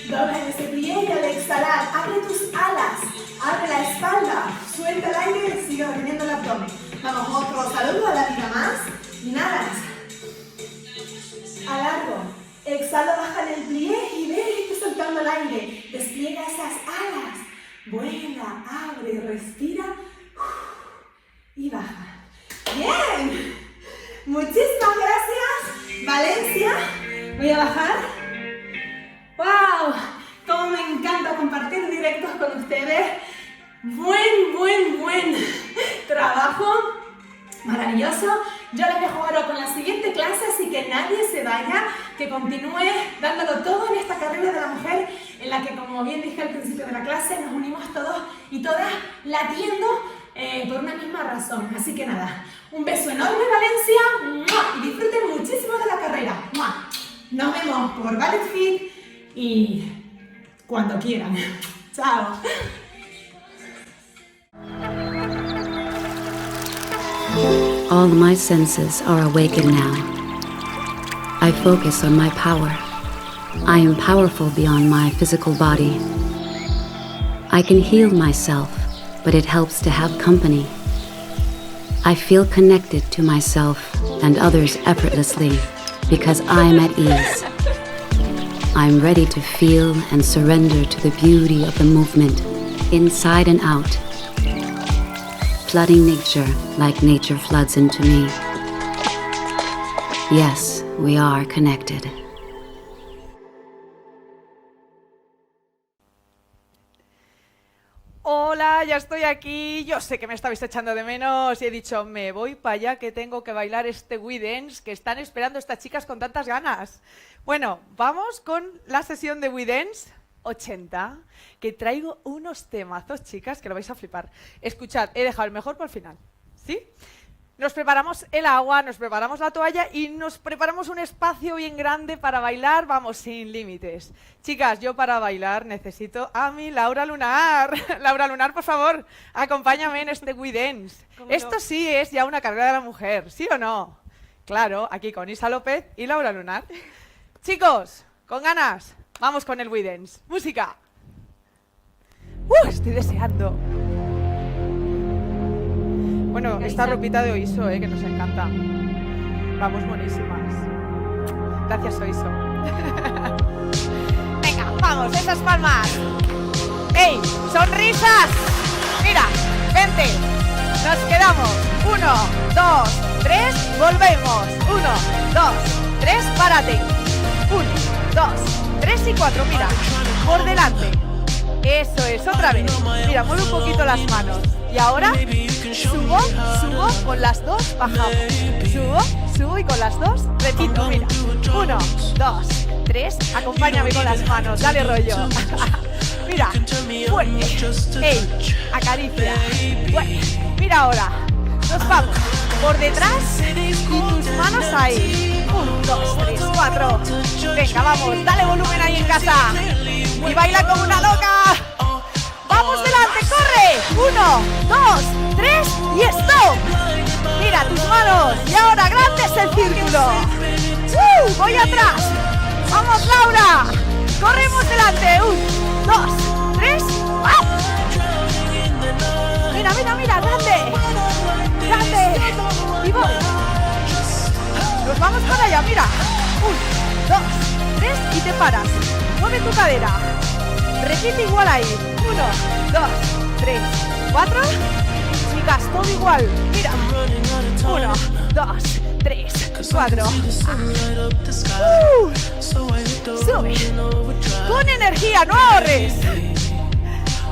Dobla en ese plie y al exhalar, abre tus alas, abre la espalda, suelta el aire y sigue reteniendo el abdomen. Vamos, otro saludo a la vida más. Inhalas. Alargo. Exhalo, baja en el plie y ve que estoy soltando el aire. Despliega esas alas. Vuela, abre, respira. Y baja. ¡Bien! Muchísimas gracias, Valencia. Voy a bajar. ¡Wow! Cómo me encanta compartir directos con ustedes. Buen trabajo. Maravilloso. Yo les dejo ahora con la siguiente clase, así que nadie se vaya, que continúe dándolo todo en esta carrera de la mujer, en la que, como bien dije al principio de la clase, nos unimos todos y todas latiendo por una misma razón. Así que nada, un beso enorme, Valencia, y disfruten muchísimo de la carrera. Nos vemos por Ballet Fit y cuando quieran. Chao. All my senses are awakened now. I focus on my power. I am powerful beyond my physical body. I can heal myself, but it helps to have company. I feel connected to myself and others effortlessly because I am at ease. I am ready to feel and surrender to the beauty of the movement, inside and out, flooding nature like nature floods into me. Yes, we are connected. Hola, ya estoy aquí. Yo sé que me estabais echando de menos y he dicho, me voy para allá que tengo que bailar este We Dance que están esperando estas chicas con tantas ganas. Bueno, vamos con la sesión de We Dance 80, que traigo unos temazos, chicas, que lo vais a flipar. Escuchad, he dejado el mejor para el final, ¿sí? Nos preparamos el agua, nos preparamos la toalla y nos preparamos un espacio bien grande para bailar, vamos, sin límites. Chicas, yo para bailar necesito a mi Laura Lunar. Laura Lunar, por favor, acompáñame en este We Dance. Esto sí es ya una carrera de la mujer, ¿sí o no? Claro, aquí con Isa López y Laura Lunar. Chicos, con ganas, vamos con el We Dance. Música. Estoy deseando. Bueno, esta ropita de Oiso, que nos encanta. Vamos, buenísimas. Gracias, Oiso. Venga, vamos, esas palmas. ¡Ey! ¡Sonrisas! Mira, vente. Nos quedamos. 1, 2, 3, volvemos. 1, 2, 3, párate. 1, 2, 3 y 4, mira. Por delante. Eso es, otra vez. Mira, mueve un poquito las manos. Y ahora, subo, subo, con las dos, bajamos. Subo, subo y con las dos, repito, mira. 1, 2, 3, acompáñame con las manos, dale rollo. Mira, fuerte. Ey, acaricia. Fuerte. Mira ahora, nos vamos por detrás y tus manos ahí. 1, 2, 3, 4. Venga, vamos, dale volumen ahí en casa. Y baila como una loca. ¡Vamos delante, corre! 1, 2, 3 y stop. Mira tus manos. Y ahora grande es el círculo. Voy atrás. Vamos, Laura. Corremos delante. 1, 2, 3. ¡Ah! Mira, mira, mira, grande. Grande. Y voy. Nos vamos para allá, mira. 1, 2, 3 y te paras. Mueve tu cadera. Repite igual ahí. 1, 2, 3, 4. Chicas, todo igual. Mira. 1, 2, 3, 4. Sube. Con energía, no ahorres.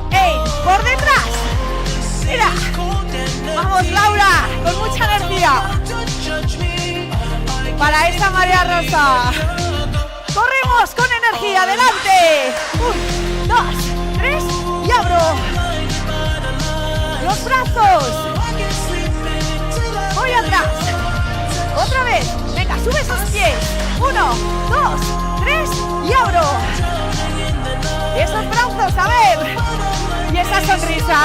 ¡Ey! ¡Por detrás! Mira. Vamos, Laura. Con mucha energía. Para esa marea rosa. ¡Corremos con energía! ¡Adelante! 1, 2, 3 y abro. Los brazos. Voy atrás. Otra vez. Venga, sube esos pies. 1, 2, 3 y abro. Y esos brazos, a ver. Y esa sonrisa.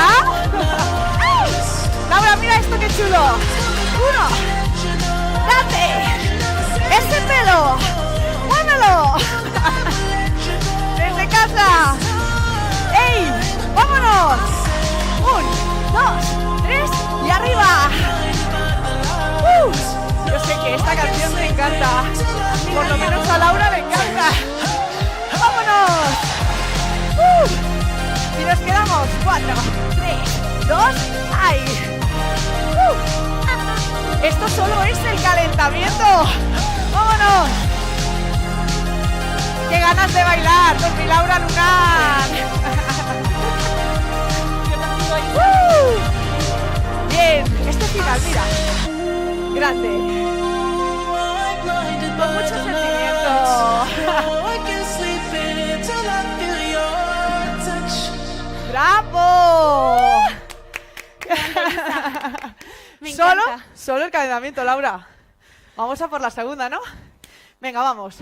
Laura, mira esto que chulo. 1. Date. Ese pelo. ¡Muévelo! Desde casa. ¡Ey! ¡Vámonos! 1, 2, 3 y arriba. Yo sé que esta canción me encanta. Por lo menos a Laura le encanta. ¡Vámonos! Y nos quedamos 4, 3, 2, ¡ay! Esto solo es el calentamiento. ¡Vámonos! ¡Qué ganas de bailar con mi Laura Lunar! Bien, este final, mira. Grande. Con mucho sentimiento. ¡Bravo! Me encanta. Solo el calentamiento, Laura. Vamos a por la segunda, ¿no? Venga, vamos.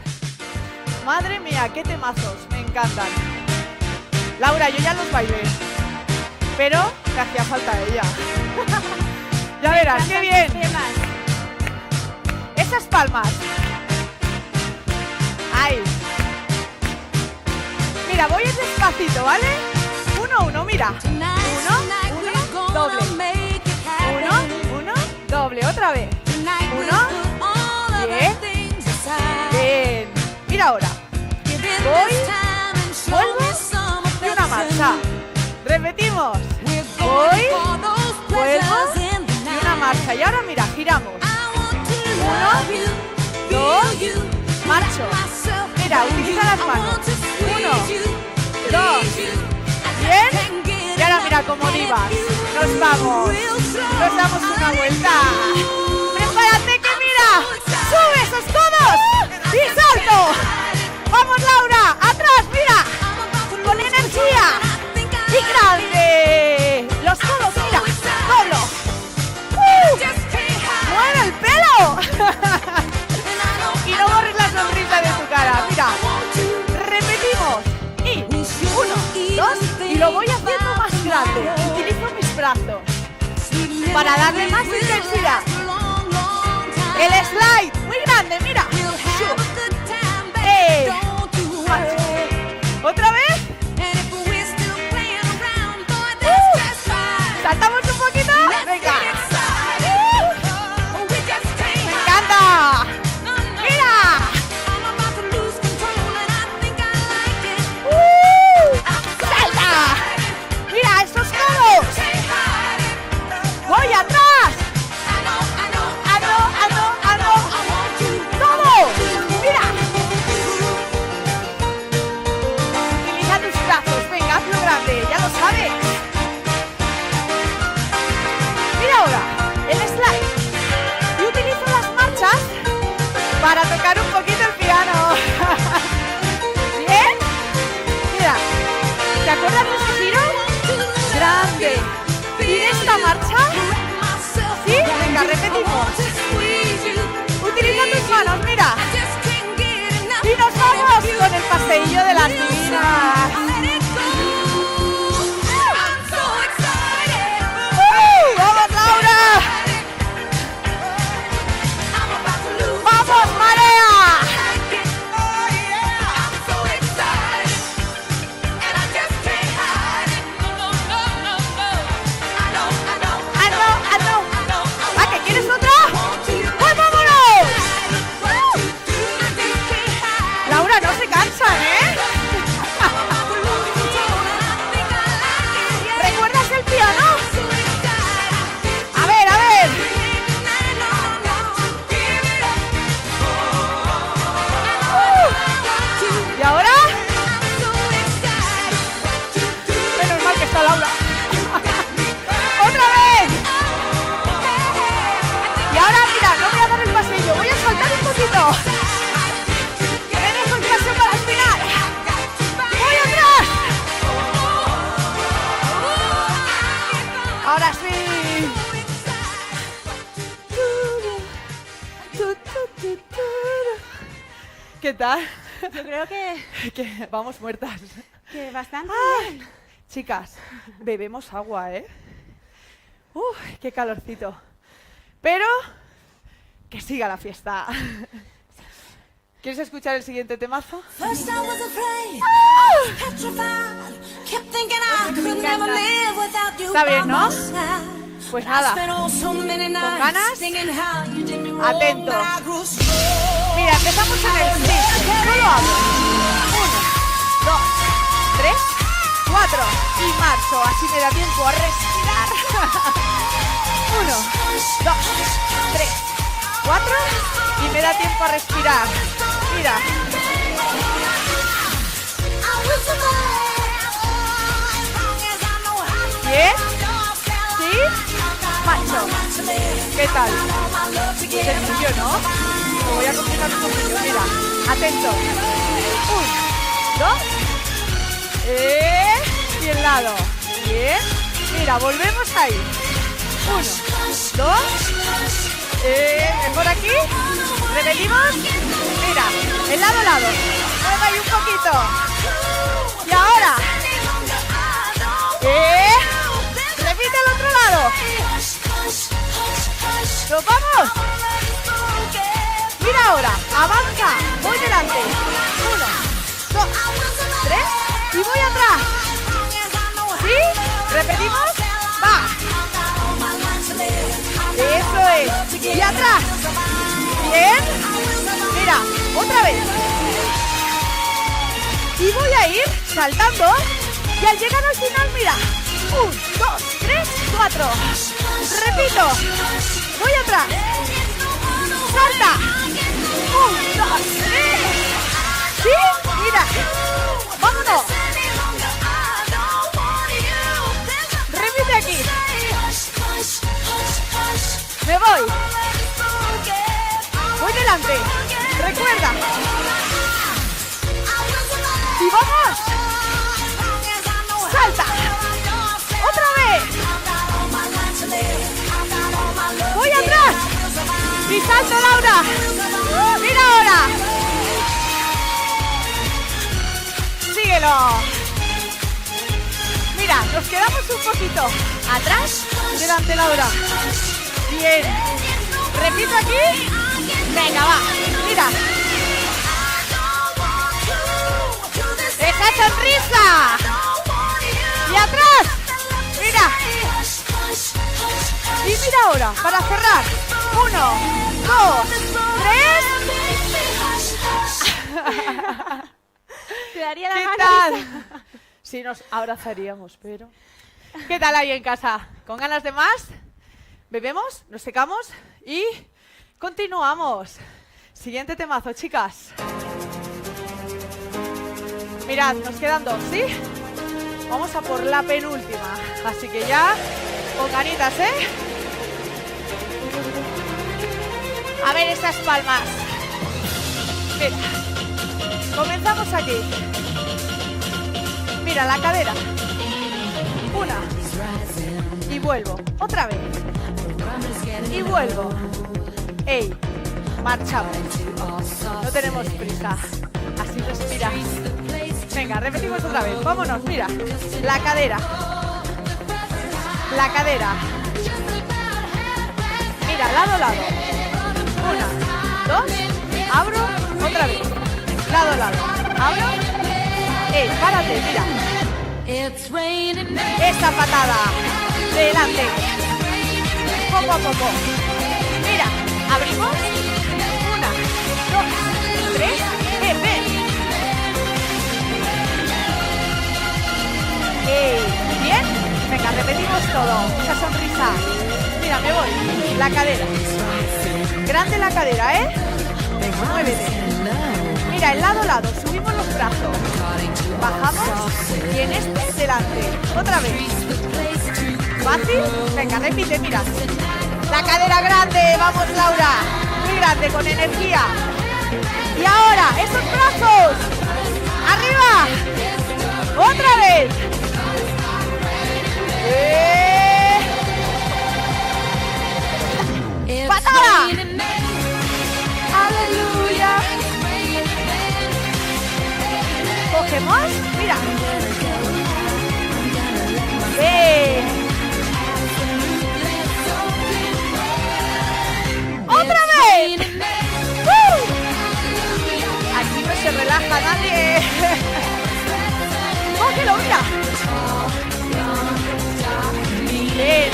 Madre mía, qué temazos, me encantan. Laura, yo ya los bailé, pero me hacía falta ella. Ya verás, qué bien. ¿Qué más? esas palmas. Ahí. Mira, voy despacito, ¿vale? 1, mira. 1, doble. 1, doble. Otra vez. 1. Bien. Bien. Mira ahora. Voy, vuelvo y una marcha. Repetimos. Voy, vuelvo y una marcha. Y ahora mira, giramos. 1, 2, marcho. Mira, utiliza las manos. 1, 2. Bien. Y ahora mira como divas. Nos vamos. Nos damos una vuelta. Prepárate que mira. Sube esos codos y salto. Vamos, Laura. Atrás, mira. Con energía. Y grande. Los codos, mira. Doblo. ¡Mueve el pelo! Y no borres la sonrisa de tu cara. Mira. Repetimos. Y 1, 2. Y lo voy haciendo más grande. Utilizo mis brazos para darle más intensidad. El slide. Muy grande, mira. Otra vez. Saltamos un poquito. Venga. Me encanta. Mira. Salta. Mira esos codos. Voy atrás. Todo. Mira. Utiliza tus brazos. Venga, hazlo grande. Ya lo sabes. Mira ahora, el slide. Y utilizo las marchas para tocar un poquito el piano. ¿Bien? Mira, ¿te acuerdas de ese giro? Grande. ¿Y de esta marcha? ¿Sí? Venga, repetimos. Utiliza tus manos, mira. Y nos vamos con el paseillo de las divinas. ¡Vamos, Laura! ¡Vamos, marea! ¿Ah, que quieres otra? ¡Pues vámonos! Laura, no se cansan, ¿eh? ¿Recuerdas el piano? A ver. ¿Y ahora? Menos mal que está Laura. ¡Otra vez! Y ahora, mira, no voy a dar el pasillo, voy a saltar un poquito. Me dejo el paso para el final. ¡Voy atrás! Ahora sí. ¿Qué tal? Yo creo Que vamos muertas. que bastante bien. Chicas, bebemos agua, ¿eh? Uf, qué calorcito. Pero que siga la fiesta. ¿Quieres escuchar el siguiente temazo? First I was afraid, petrified, kept thinking I could never live without you Está by bien, ¿no? my side. Pues nada, Spent all so many nights ganas, thinking how you did me wrong, atentos. but I grew strong. Mira, empezamos en el 6. Solo hablo. 1, 2, 3, 4 y marcho. Así me da tiempo a respirar. 1, 2, 3, 4 y me da tiempo a respirar. Mira. ¿Bien? ¿Sí? Macho. ¿Qué tal? Sencillo, ¿no? Lo voy a complicar un poquillo. Mira, atento. 1, 2. Y el lado. Bien. Mira, volvemos ahí. 1, 2. Mejor aquí. Repetimos. Mira, el lado a lado. Mueve ahí un poquito. Y ahora. Repite el otro lado. ¡Nos vamos! atrás. Bien. Mira, otra vez. Y voy a ir saltando. Y al llegar al final, mira. 1, 2, 3, 4. Repito. Voy atrás. Salta. 1, 2, 3. ¿Sí? Mira. Vámonos. Repite aquí. Me voy. Voy delante. Recuerda. Y vamos. Salta. Otra vez. Voy atrás. Y salto, Laura. Mira ahora. Síguelo. Mira, nos quedamos un poquito atrás, delante, Laura. Bien. Repito aquí. Venga, va. Mira. ¡Esa sonrisa! Y atrás. Mira. Y mira ahora, para cerrar. 1, 2, 3. Te daría la ¿Qué mano. tal? Sí, nos abrazaríamos, pero... ¿Qué tal ahí en casa? ¿Con ganas de más? ¿Bebemos? ¿Nos secamos? Y continuamos. Siguiente temazo, chicas. Mirad, nos quedan 2, ¿sí? Vamos a por la penúltima. Así que ya, con ganitas, ¿eh? A ver esas palmas. Mira. Comenzamos aquí. Mira la cadera. 1. Y vuelvo. Otra vez. Y vuelvo. ¡Ey! Marchamos. No tenemos prisa. Así respira. Venga, repetimos otra vez. Vámonos, mira. La cadera. La cadera. Mira, lado a lado. 1, 2. Abro. Otra vez. Lado a lado. Abro. Párate, mira. Esta patada. Delante. Poco a poco. Mira. Abrimos. 1, 2, 3. Ven. Bien. Venga, repetimos todo. Esa sonrisa. Mira, me voy. La cadera. Grande la cadera, ¿eh? Venga, muévete. Mira, el lado a lado. Subimos los brazos. Bajamos. Y en este, delante. Otra vez. Fácil. Venga, repite, mira. La cadera grande. Vamos, Laura. Muy grande, con energía. Y ahora, esos brazos. Arriba. Otra vez. ¡Patada! ¡Aleluya! Cogemos, mira. ¡Otra vez! Aquí no se relaja nadie. ¡Cógelo, mira! Bien.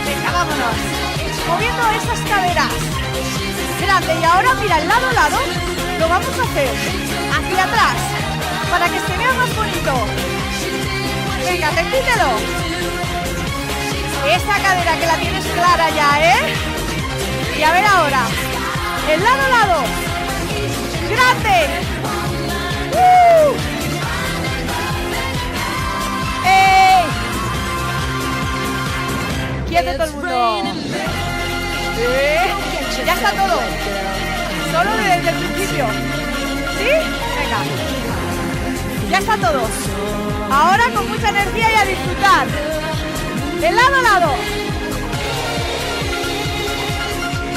Venga, vámonos. Moviendo esas caderas. Grande. Y ahora, mira, el lado a lado. Lo vamos a hacer hacia atrás. Para que se vea más bonito. Venga, repítelo. Esa cadera que la tienes clara ya, ¿eh? Y a ver ahora. El lado a lado. Grande. ¡Ey! ¡Quieto todo el mundo! Ya está todo. Solo desde el principio. ¿Sí? Venga. Ya está todo. Ahora con mucha energía y a disfrutar. De lado a lado.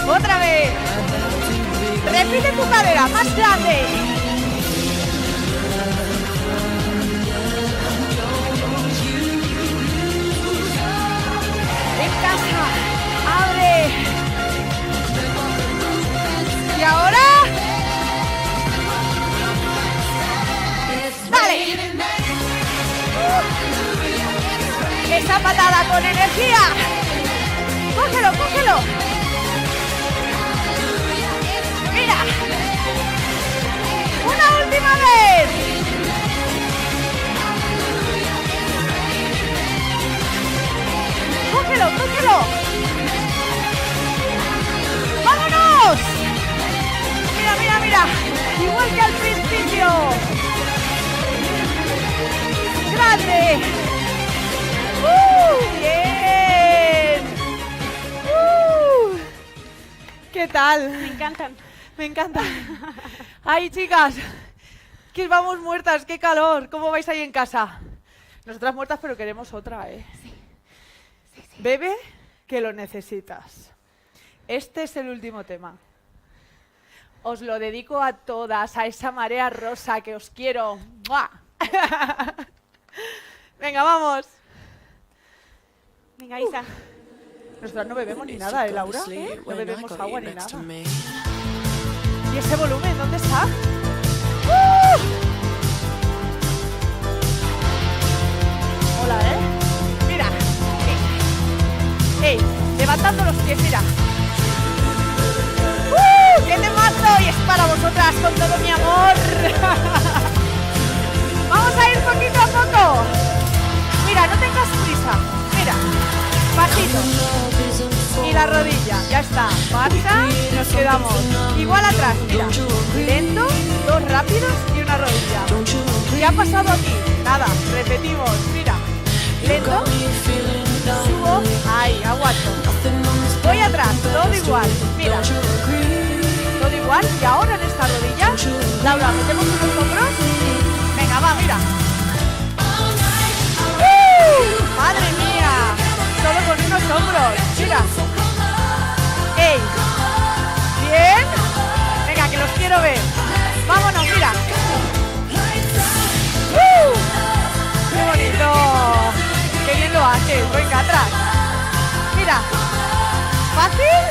Otra vez. Repite tu cadera, más grande. En casa. Abre. Y ahora. Dale. una patada con energía. Cógelo, cógelo. Mira. Una última vez. Cógelo, cógelo. ¡Vámonos! Mira, mira, mira. Igual que al principio. ¡Grande! ¡Bien! ¿Qué tal? Me encantan. Me encanta. Ay, chicas, que vamos muertas, qué calor. ¿Cómo vais ahí en casa? Nosotras muertas, pero queremos otra, ¿eh? Sí. Bebe, que lo necesitas. Este es el último tema. Os lo dedico a todas, a esa marea rosa que os quiero. ¡Mua! Venga, vamos. Venga, Isa. Nosotras no bebemos ni nada, ¿eh, Laura? No bebemos agua ni nada. ¿Y ese volumen dónde está? Hola, ¿eh? Mira. ¡Ey! Levantando los pies, mira. ¡Qué temazo! Y es para vosotras con todo mi amor. Vamos a ir poquito a poco. Mira, no tengas prisa. Mira. Pasito. Y la rodilla. Ya está. Marcha y nos quedamos. Igual atrás, mira. Lento, dos rápidos y una rodilla. ¿Qué ha pasado aquí? Nada. Repetimos. Mira. Lento. Subo. Ahí, aguanto. Voy atrás. Todo igual. Mira. Todo igual. Y ahora en esta rodilla. Laura, metemos unos hombros. Venga, va, mira. ¡Madre mía! Solo con unos hombros. Mira. ¡Ey! ¿Bien? Venga, que los quiero ver. Vámonos, mira. ¡Qué bonito! ¡Qué bien lo haces! Venga, atrás. Mira. ¿Fácil?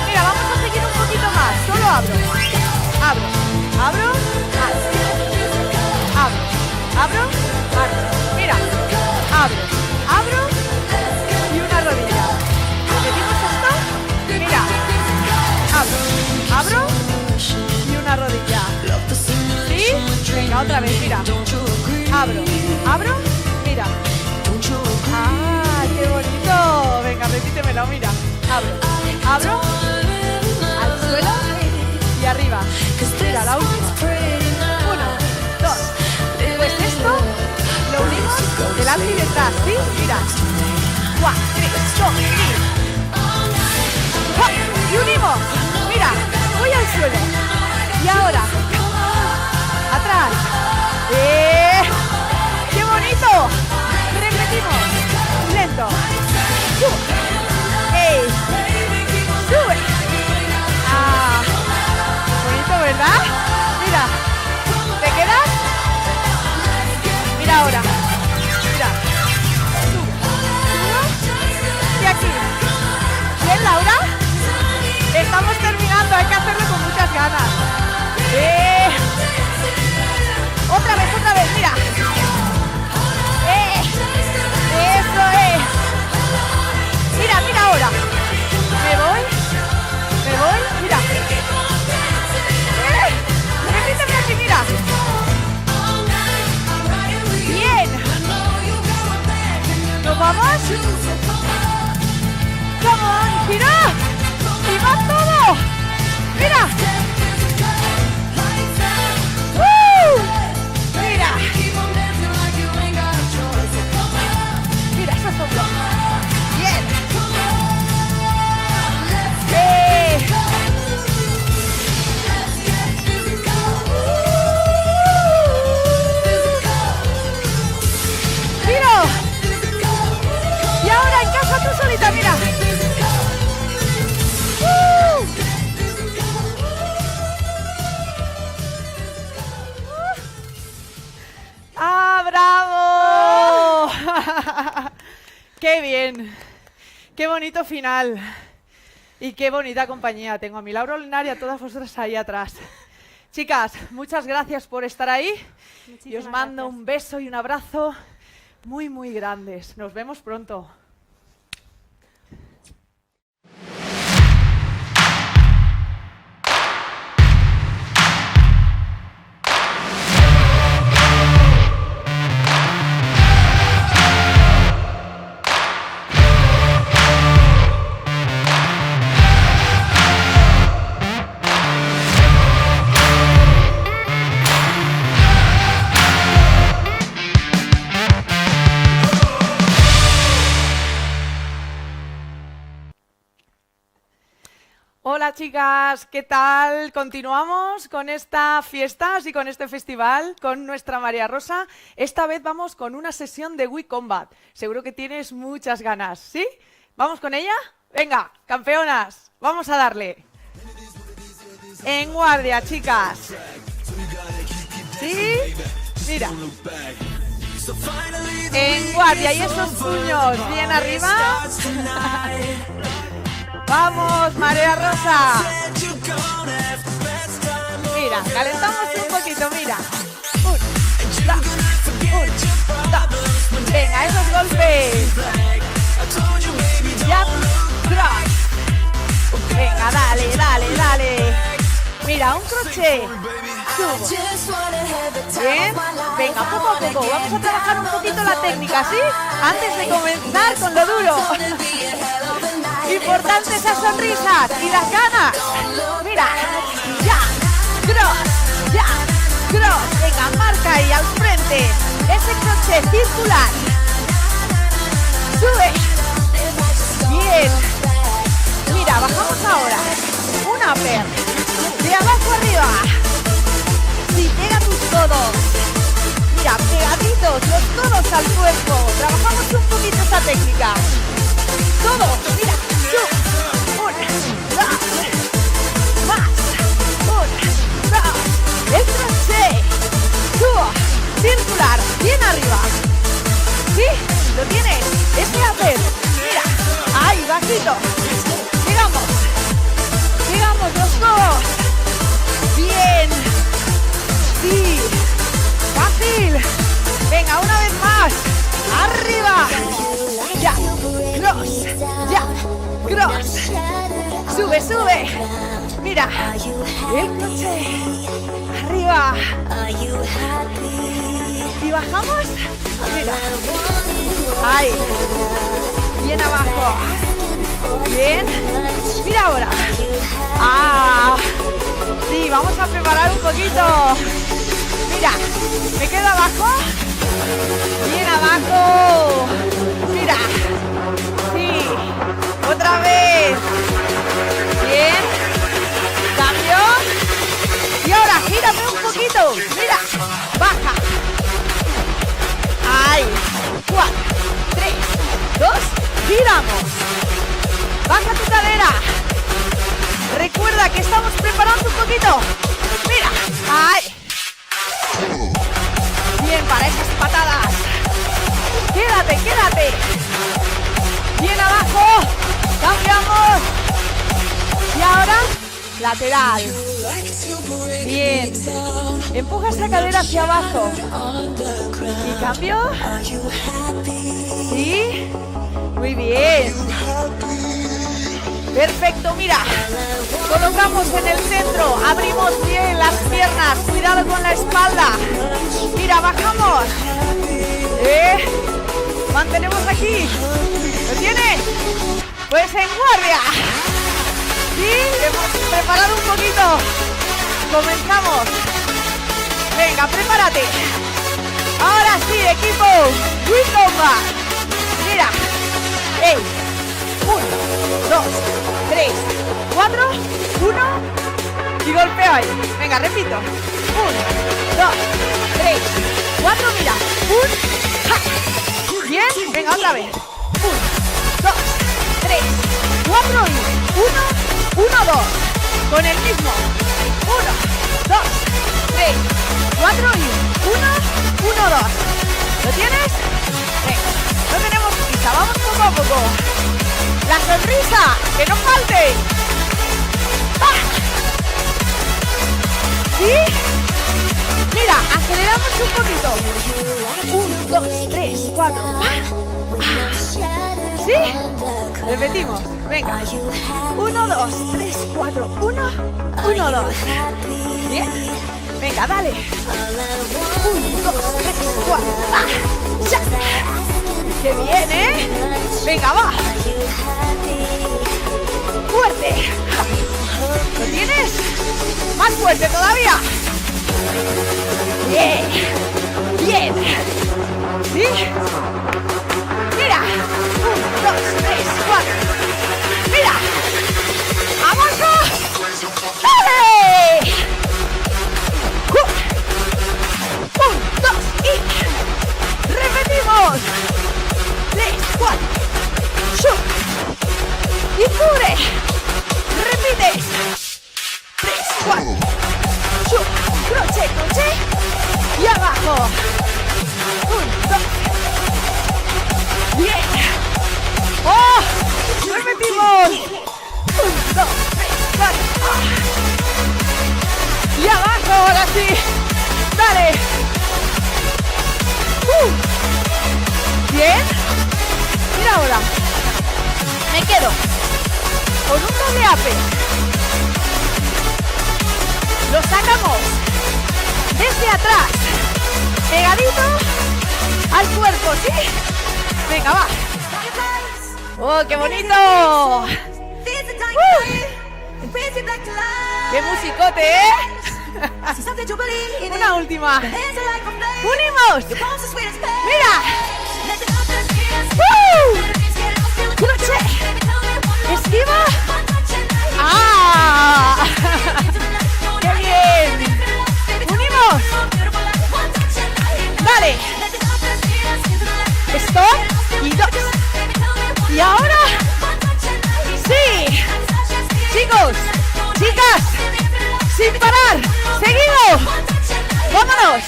Mira, vamos a seguir un poquito más. Solo abro. Abro. Abro. Abro. Abro. Abro. Mira. Abro. Abro. Y una rodilla. ¿Repetimos esto? Mira. Abro. Abro. Y una rodilla. ¿Sí? Venga, otra vez, mira. Abro. Abro. Mira. ¡Ah, qué bonito! Venga, repítemelo, mira. Abro. Abro. Al suelo. Y arriba. Mira, la última. 1, 2. Pues esto lo unimos delante y detrás, ¿sí? Mira. 1, 3, 2, 3. Y unimos. Mira, voy al suelo. Y ahora. Atrás. ¡Qué bonito! Repetimos. Lento. Sube. ¡Ey! Sube. ¡Ah! Bonito, ¿verdad? Mira. ¿Te quedas? Mira ahora. Mira. Sube. Y aquí. ¿Bien, Laura? Estamos terminando. Hay que hacerlo con muchas ganas. Otra vez, mira. Eso es. Mira, mira ahora. Me voy, mira. Repíteme así, mira. Bien. ¿Nos vamos? Come on, gira. Y va todo. Mira. Mira. Mira esos hombros. Bien. Tiro. Y ahora en casa tú solita, mira. ¡Ah, bravo! ¡Qué bien! ¡Qué bonito final! Y qué bonita compañía tengo a mi Laura Olinar y a todas vosotras ahí atrás. Chicas, muchas gracias por estar ahí. Y os mando un beso y un abrazo muy, muy grandes. Nos vemos pronto. Hola chicas, ¿qué tal? Continuamos con esta fiesta y con este festival con nuestra María Rosa. Esta vez vamos con una sesión de Wii Combat. Seguro que tienes muchas ganas, ¿sí? ¿Vamos con ella? Venga, campeonas, vamos a darle. En guardia, chicas. ¿Sí? Mira. En guardia y esos puños bien arriba. ¡Vamos, María Rosa! Mira, calentamos un poquito, mira. 1, 2, 1, 2. Venga, esos golpes. Jab, cross. Venga, dale, dale, dale. Mira, un crochet. Subo. Bien. Venga, poco a poco. Vamos a trabajar un poquito la técnica, ¿sí? Antes de comenzar con lo duro. Importante esas sonrisas y las ganas. Mira, ya, cross. Venga, marca ahí al frente. Ese crochet circular. Sube. Bien. Mira, bajamos ahora. Un upper. De abajo arriba. Sí, pega tus codos. Mira, pegaditos los codos al cuerpo. Trabajamos un poquito esa técnica. Todos, mira. 1, 2, más, 1, 2, el crochet, subo, circular, bien arriba, ¿sí? ¿Lo tienes? Ese hacer, mira, ahí, bajito, llegamos los dos, bien, sí, fácil, venga, una vez más, arriba, ya, cross, ya. Cross. Sube, sube. Mira. El crochet. Arriba. Y bajamos. Mira. Ahí. Bien abajo. Bien. Mira ahora. Ah. Sí, vamos a preparar un poquito. Mira. Me quedo abajo. Bien abajo. Mira. Sí. Otra vez. Bien. Cambio. Y ahora gírame un poquito. Mira. Baja. Ahí. 4, 3, 2. Giramos. Baja tu cadera. Recuerda que estamos preparando un poquito. Mira. Ahí. Bien para esas patadas. Quédate. Bien abajo. Cambiamos. Y ahora, lateral. Bien. Empuja esa cadera hacia abajo. Y cambio. Sí. Muy bien. Perfecto, mira. Colocamos en el centro. Abrimos bien las piernas. Cuidado con la espalda. Mira, bajamos. Mantenemos aquí. ¿Lo tienes? Pues en guardia. Sí, hemos preparado un poquito. Comenzamos. Venga, prepárate. Ahora sí, equipo. Wii Combat. Mira. 1, 2, 3, 4, 1. Y golpeo ahí. Venga, repito. 1, 2, 3, 4. Mira. 1. Bien. Venga, otra vez. 1, 2, 3, 4 y 1, 1, 2. Con el mismo. 1, 2, 3, 4 y 1, 1, 2. ¿Lo tienes? Venga, no tenemos prisa, vamos poco a poco. La sonrisa, que no falte. ¡Ah! ¿Sí? Mira, Aceleramos un poquito. 1, 2, 3, 4. ¿Sí? Repetimos. Venga. 1, 2, 3, 4. 1, 1, 2. Bien. Venga, dale. 1, 2, 3, 4. ¡Ya! ¡Qué bien, eh! Venga, va. ¡Fuerte! ¿Lo tienes? ¡Más fuerte todavía! ¡Bien! ¡Bien! ¿Sí? ¡Mira! 1, 2, 3, 4. ¡Mira! ¡Avanza! ¡Dale! 1, 2 y... ¡repetimos! 3, 4. ¡Shut! ¡Y cubre! ¡Repites! 3, 4. ¡Shut! ¡Crochet, crochet! ¡Y abajo! 1, 2. ¡Bien! ¡Oh! ¡Repetimos! 1, 2, 3, 4. ¡Y abajo! ¡Ahora sí! ¡Dale! ¿Bien? Mira ahora. Me quedo con un doble ape. Lo sacamos desde atrás, pegadito al cuerpo, ¿sí? Venga, va. ¡Oh, qué bonito! ¡Qué musicote, eh! Una última. ¡Unimos! ¡Mira! ¡Crochet! ¡Esquiva! ¡Ah! ¡Qué bien! ¡Unimos! ¡Dale! ¡Stop! Y 2. ¿Y ahora? ¡Sí! ¡Chicos! ¡Chicas! ¡Sin parar! ¡Seguido! ¡Vámonos!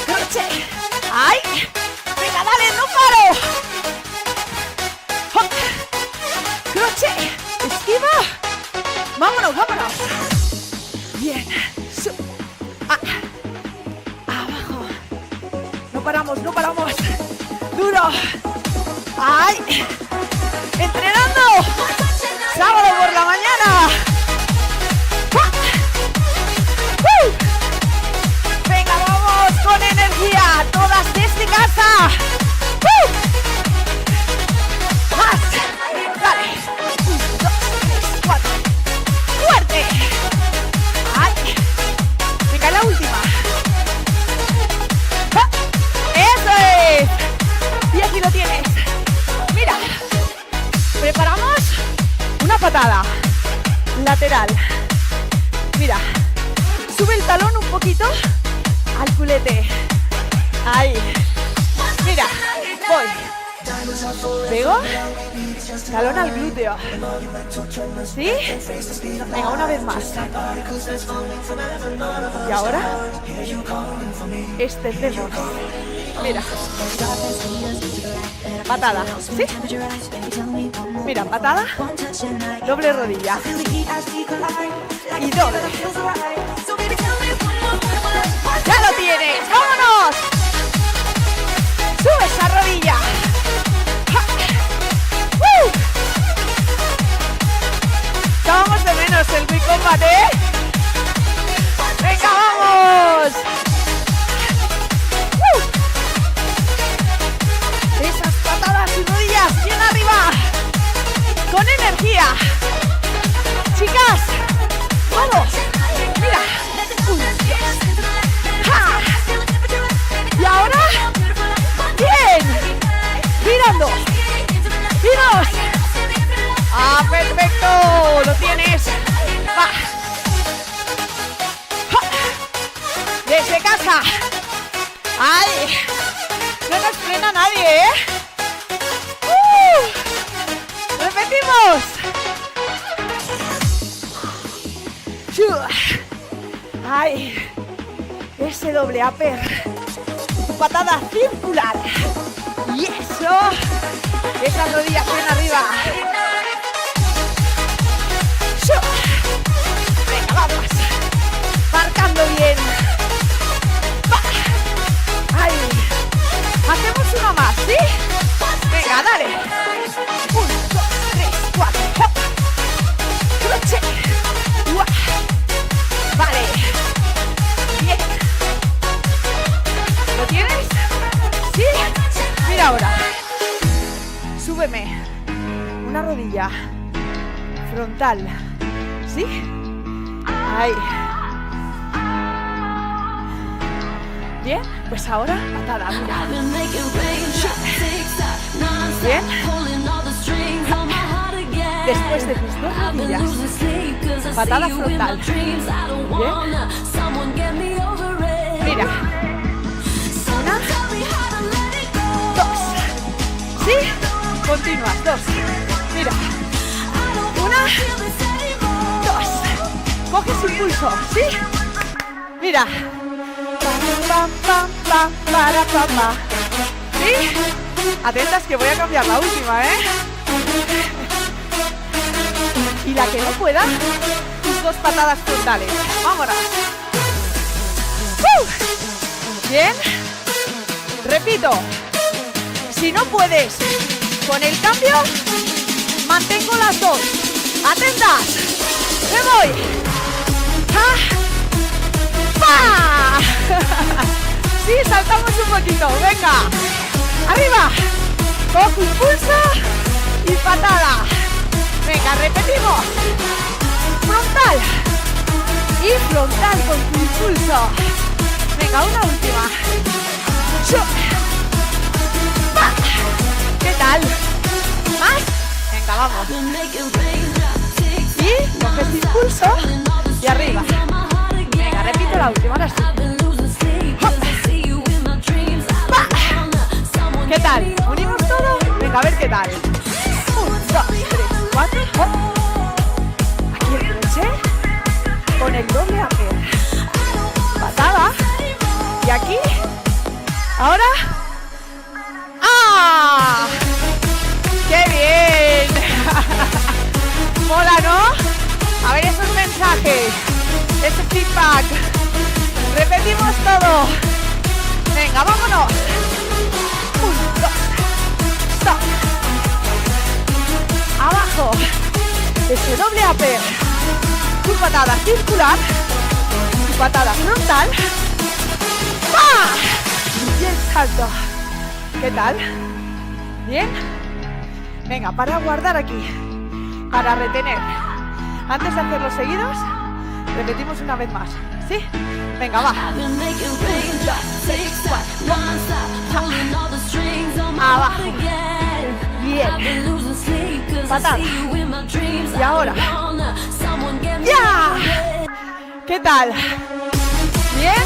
¡Crochet! ¡Ay! ¡Venga, dale! ¡No paro! ¡Hop! ¡Crochet! ¡Esquiva! ¡Vámonos, vámonos! Bien. Abajo. No paramos, no paramos. ¡Duro! ¡Ay! ¡Entrenando! ¡Sábado por la mañana! ¡Venga, vamos! ¡Con energía! ¡Todas desde casa! ¡Más! ¡Dale! 1, 2, 3, 4. ¡Fuerte! ¡Ay! ¡Venga, la última! ¡Eso es! Y aquí lo tienes. Mira. Preparamos una patada lateral. Mira. Sube el talón un poquito al culete. Ahí. Mira. Voy. Pego. Talón al glúteo. ¿Sí? Venga, una vez más. Y ahora extendemos. Mira. Patada. ¿Sí? Mira, patada. Doble rodilla. Y doble. ¡Ya lo tienes! ¡Vámonos! ¡Sube esa rodilla! Echábamos de menos el Wii Combat, ¿eh? ¡Venga, vamos! Esas patadas y rodillas bien arriba. Con energía. Chicas, vamos. Mira. 1, 2. ¡Ja! Y ahora. Bien. Girando. Y 2. ¡Ah, perfecto! ¡Lo tienes! ¡Va! ¡Ja! ¡Desde casa! ¡Ay! No nos frena nadie, ¿eh? ¡Repetimos! ¡Ay! Ese doble upper. Patada circular. ¡Y eso! Esas rodillas bien arriba. Venga, vamos. rodilla frontal. ¿Sí? Ahí. Bien, pues ahora patada. Mira. Bien. Después de tus dos rodillas, patada frontal. Bien. Mira. Una. Dos. ¿Sí? Continúas. Dos. Mira. Una. Dos. Coges impulso. ¿Sí? Mira. Pam, pam, pam, para, pam, pam. ¿Sí? Atentas que voy a cambiar la última, ¿eh? Y la que no pueda, tus dos patadas frontales. ¡Vámonos! Bien. Repito. Si no puedes con el cambio, mantengo las dos. ¡Atentas! ¡Me voy! ¡Ah! ¡Pah! Sí, saltamos un poquito. Venga. Arriba. Cojo impulso y patada. Venga, repetimos. Frontal. Y frontal con tu impulso. Venga, una última. ¿Qué tal? ¿Más? Venga, vamos. Y coges impulso y arriba. Venga, repito la última, ahora sí. ¿Qué tal? ¿Unimos todo? Venga, a ver qué tal. 1, 2, 3, 4. Aquí el crochet con el doble upper. Patada. Y aquí. Ahora. ¡Ah! ¡Qué bien! Mola, ¿no? A ver esos mensajes. Ese feedback. Repetimos todo. Venga, vámonos. 1, 2. Stop. Abajo. Ese doble upper. Tu patada circular. Tu patada frontal. ¡Ah! Y el salto. ¿Qué tal? ¿Bien? Venga, para guardar aquí. Para retener. Antes de hacerlos seguidos, repetimos una vez más. ¿Sí? Venga, va. 1, 2, 3, 4. Abajo. Bien. Patada. Y ahora. ¡Ya! ¿Qué tal? ¿Bien?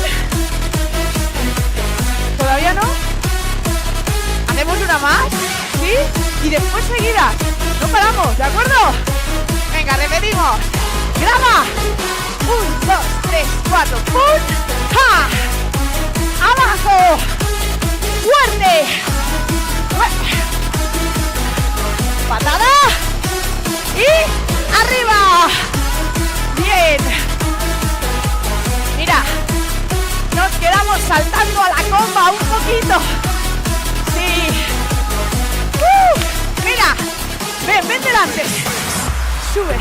¿Todavía no? ¿Hacemos una más? ¿Sí? Y después seguidas. No paramos, ¿de acuerdo? Venga, repetimos. ¡Graba! 1, 2, 3, 4. ¡Pum! ¡Ja! ¡Abajo! ¡Fuerte! ¡Patada! ¡Y arriba! ¡Bien! Mira, nos quedamos saltando a la comba un poquito. Sí. Mira, ven delante. Sube.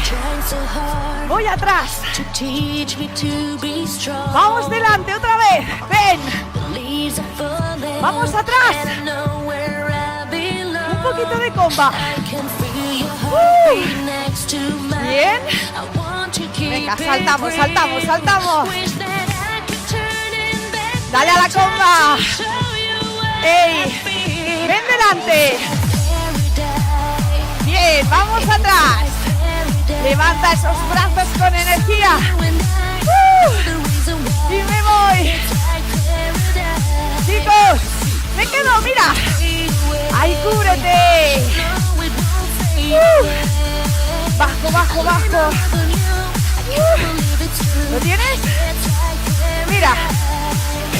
Voy atrás. Vamos delante otra vez. Ven. Vamos atrás. Un poquito de comba. Bien. Venga, saltamos, saltamos, saltamos. Dale a la comba. ¡Ey! ¡Ven delante! Bien, vamos atrás. Levanta esos brazos con energía. Y me voy. Chicos, me quedo, mira. ¡Ahí, cúbrete! Bajo, bajo, bajo. ¿Lo tienes? Mira.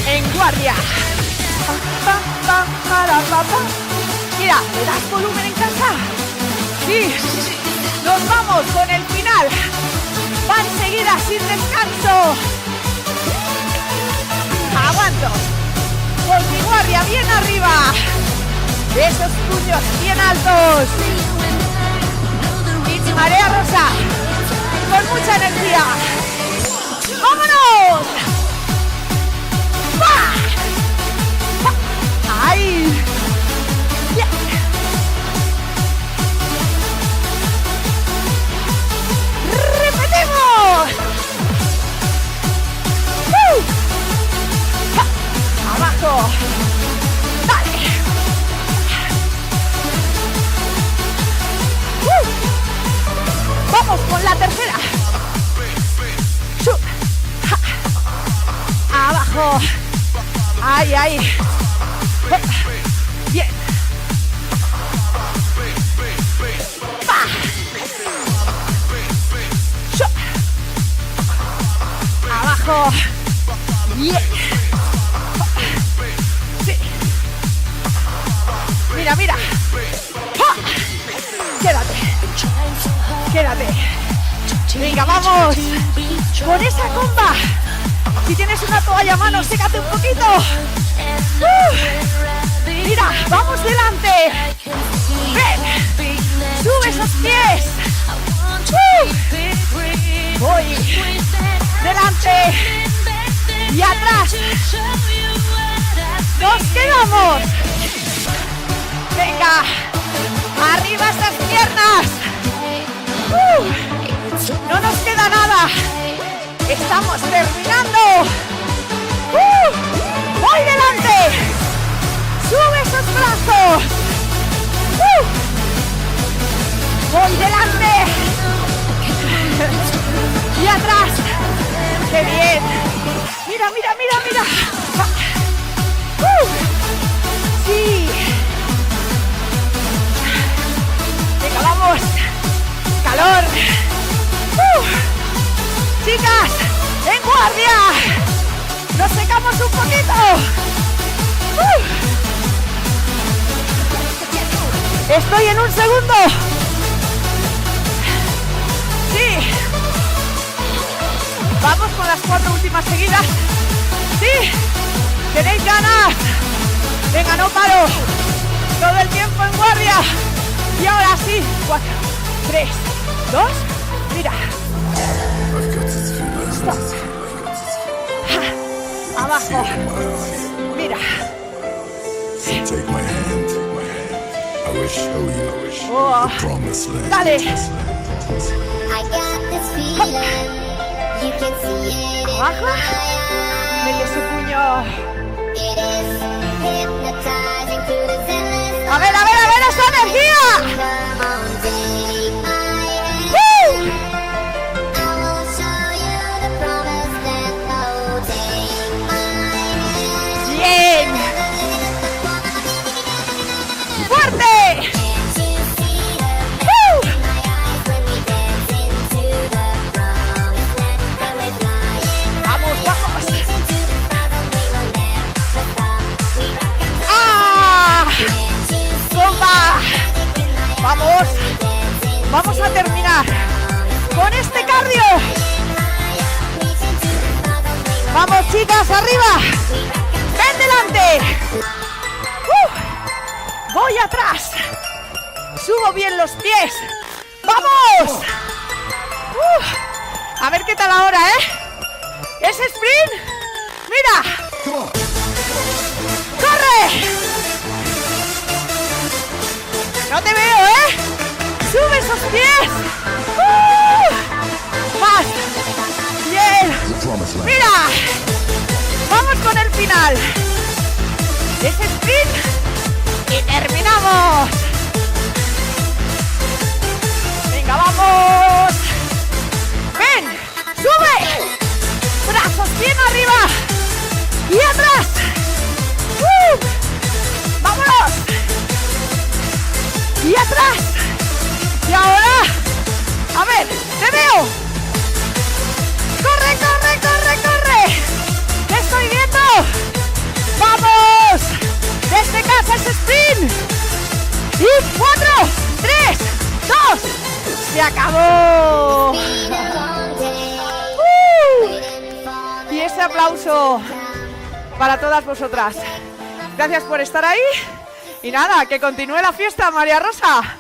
En guardia. Mira, ¿le das volumen en casa? Sí. Nos vamos con el final. Van seguidas sin descanso. Aguanto. Con mi guardia bien arriba. Esos puños bien altos. Y marea rosa. Con mucha energía. ¡Vámonos! ¡Ay! Yeah. tercera. Sub. Ja. Abajo. Ahí, ahí. Bien. Pa. Sub. Abajo. Bien. Sí. Mira, mira. ¡Ja! Quédate. Quédate. Venga, vamos. Con esa comba. Si tienes una toalla a mano, sécate un poquito. Mira, vamos delante. Ven. Sube esos pies. Voy. Delante. Y atrás. Nos quedamos. Venga. Arriba esas piernas. No nos queda nada. Estamos terminando. Voy delante. Sube esos brazos. Voy delante. Y atrás. ¡Qué bien! Mira, mira, mira, mira. Sí. Venga, vamos. Calor. Chicas, en guardia. Nos secamos un poquito. Estoy en un segundo. Sí. Vamos con las 4 últimas seguidas. Sí. ¿Tenéis ganas? Venga, no paro. Todo el tiempo en guardia. Y ahora sí. 4, 3, 2. Mira. Stop. Abajo. Mira. Take my hand. I will show you Oh. the promised land. Dale. I got this feeling. You can see it in Abajo. my eyes. Mete su puño. It is hypnotizing through the endless A ver esa energía. Come on, take my hand. ¡Woo! I will show you the promised land. Oh, take my hand. Bien. Fuerte. Can't you see the ¡Woo! in my eyes when we dance into the promised land? And we're flying Vamos, vamos. into the stars and we will never stop. We rock and ¡Ah! can't you see ¡Bomba! in my Vamos. dancing? Vamos a terminar con este cardio. Vamos, chicas, arriba. Ven delante. Voy atrás. Subo bien los pies. ¡Vamos! A ver qué tal ahora, ¿eh? ¿Es sprint? ¡Mira! ¡Corre! No te veo, ¿eh? ¡Sube esos pies! ¡Más! ¡Bien! The promised land. ¡Mira! ¡Vamos con el final! Es sprint y terminamos. ¡Venga, vamos! ¡Ven! ¡Sube! ¡Brazos bien arriba! ¡Y atrás! ¡Vámonos! ¡Y atrás! ¡Y ahora! ¡A ver! ¡Te veo! ¡Corre, corre, corre, corre! ¡Te estoy viendo! ¡Vamos! ¡Desde casa es sprint! ¡Y 4, 3, 2! ¡Se acabó! Y ese aplauso para todas vosotras. Gracias por estar ahí. Y nada, que continúe la fiesta, María Rosa.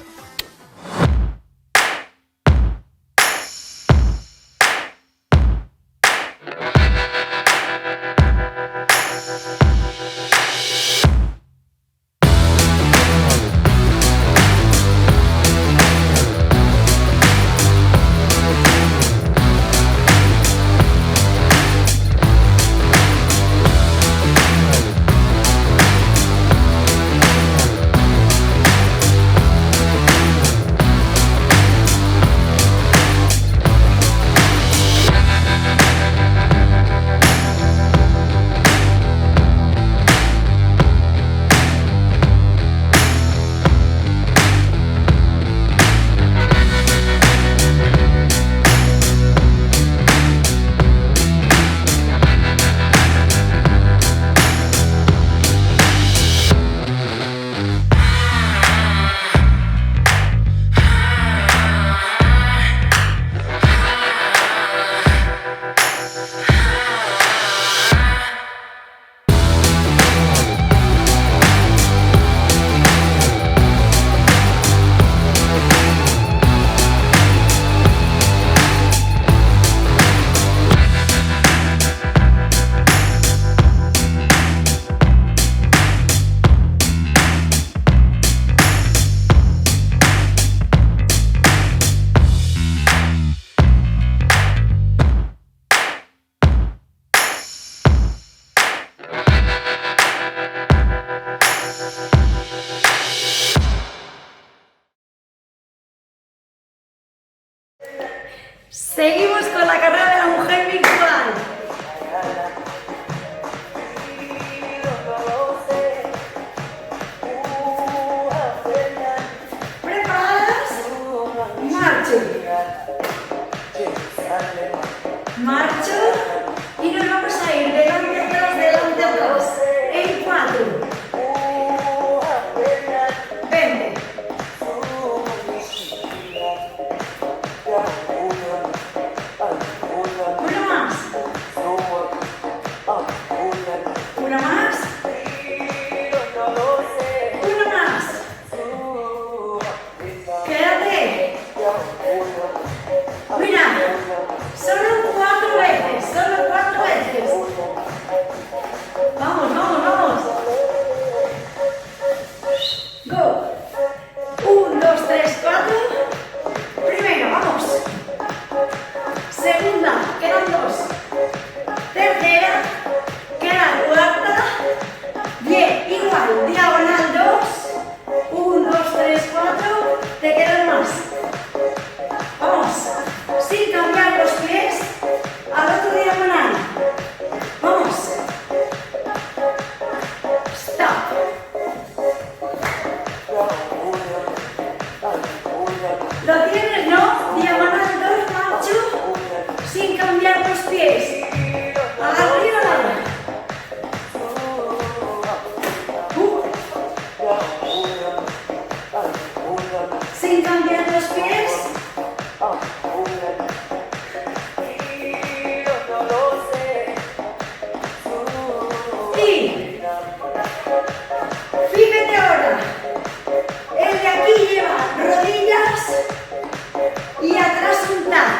y atrás un tap.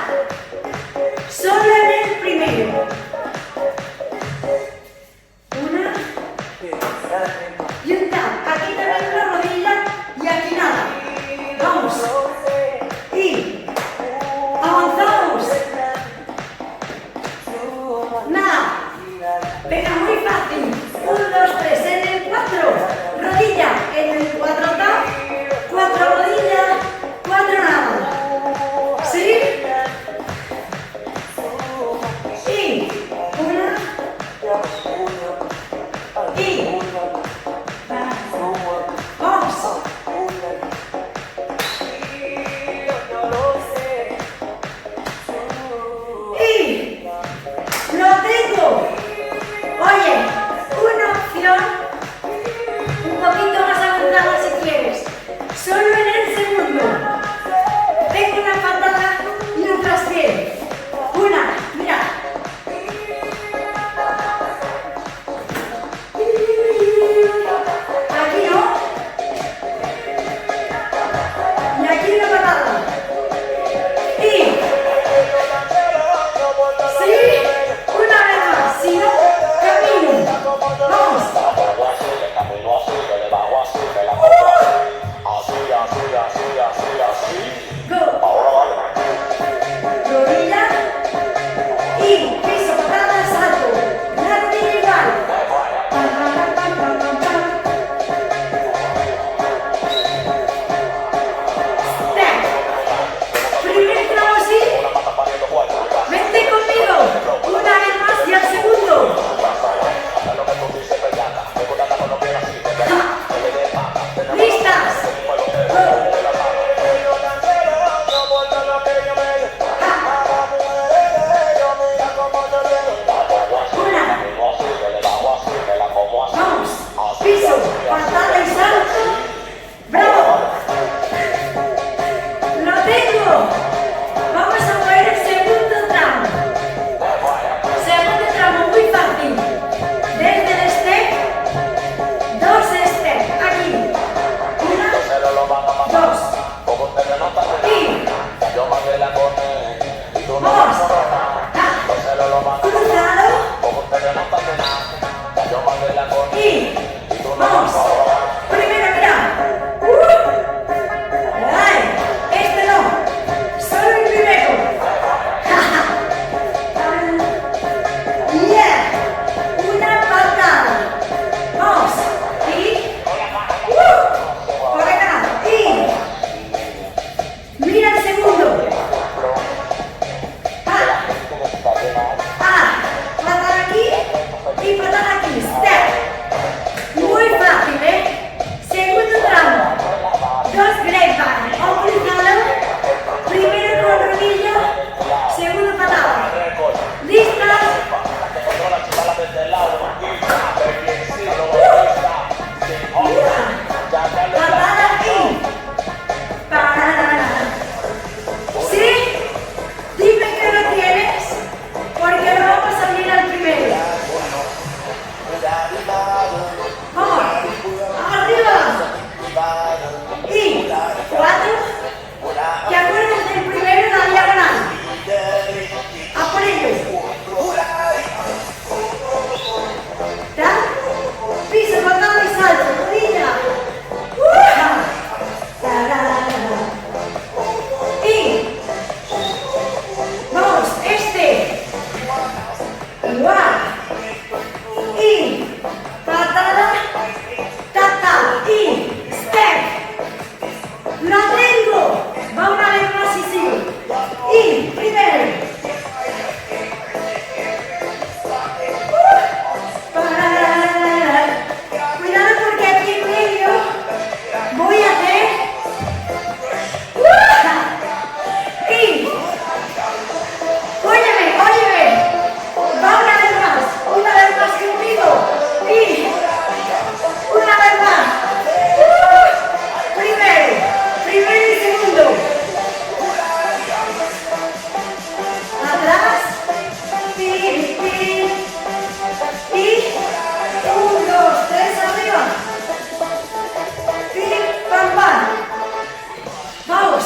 Solo en el primero. Una y un tap. Aquí también una rodilla y aquí nada. Vamos. Y avanzamos. Nada. Venga, muy fácil. 1, 2, 3. En el 4. Rodilla. En el 4 tap. 4 rodillas. 4 nada. ¿Sí? Y una. Y vamos. Y lo tengo. Oye, una opción un poquito más avanzada si quieres. Solo en el segundo. Tengo una patada y un traspié. Una, mira. Aquí no. Y aquí una patada. Y sí, una vez más. Si no, camino. Vamos. Go. Rodilla y piso, patada, salto. La rodilla igual. Pam, pam, pam, pam, pam, pam. Step. Primer tramo así. Vente conmigo. Una vez más y al segundo. ¿Listas? Go. Vamos, piso, patada y salto. ¡Bravo! ¡Lo tengo! Vamos a mover el segundo tramo. Segundo tramo muy fácil. Desde el step, 2 steps. Aquí. 1, 2. Y vamos. Cruzado. Y vamos. Primero, mira. Ay, este no. Solo el primero. Yeah. Una patada. Vamos. Y por acá. Y mira el segundo. Patada aquí y patada aquí. Step. Muy fácil, ¿eh? Segundo tramo. 2 grapevine. O cruzado. Primero con rodilla. Segundo patada. ¿Listas? Patada aquí. Patada. ¿Sí? Dime que lo tienes, porque lo vamos a unir al primero. Vamos. Arriba. Y 4. ¿Te acuerdas del primero en la diagonal? A por ello. ¿Da? Piso, patada y salto. Rodilla. Y vamos, este. Igual. Y patada. Tata. Y step. ¡Lo tengo! Va una vez más y sigue. Y primero. Cuidado porque aquí en medio voy a hacer. Y óyeme. Va una vez más conmigo. Y una vez más. Primero y segundo. Atrás. Y 1, 2, 3 arriba. Pim, pam, pam. Vamos.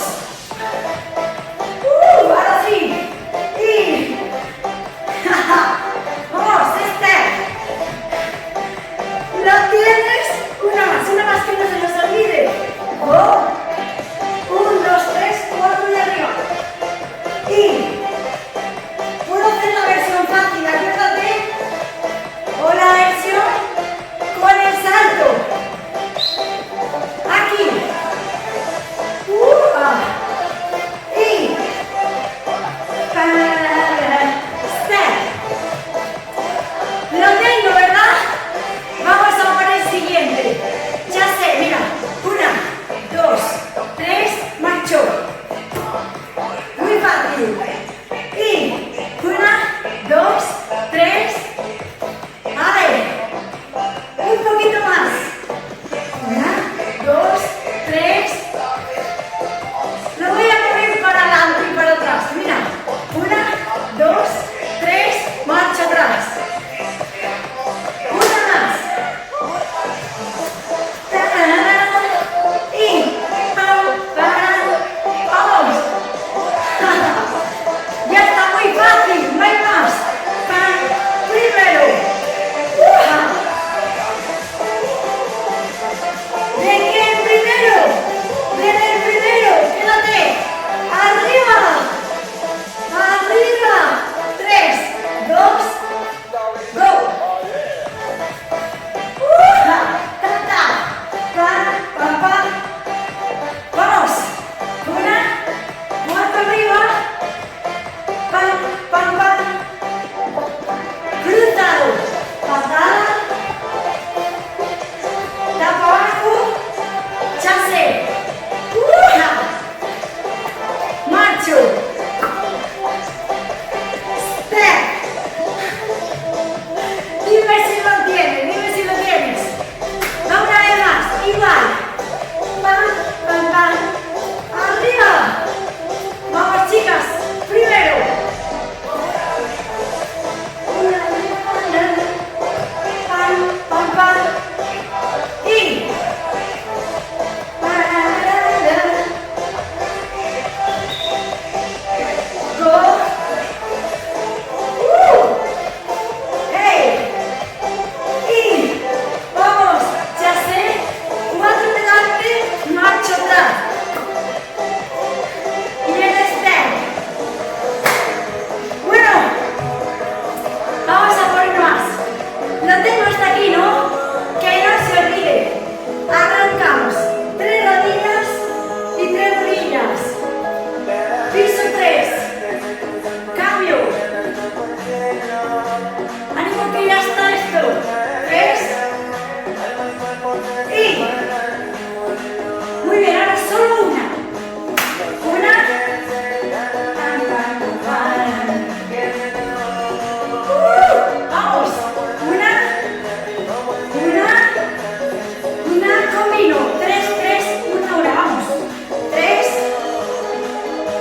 Lo tengo hasta aquí, ¿no? Que no se olvide. Arrancamos. 3 rodillas y 3 rodillas. Piso 3. Cambio. Ánimo que ya está esto. 3. Y. Muy bien, ahora solo una. Vamos. Una combino. 3, 3, una hora. Vamos.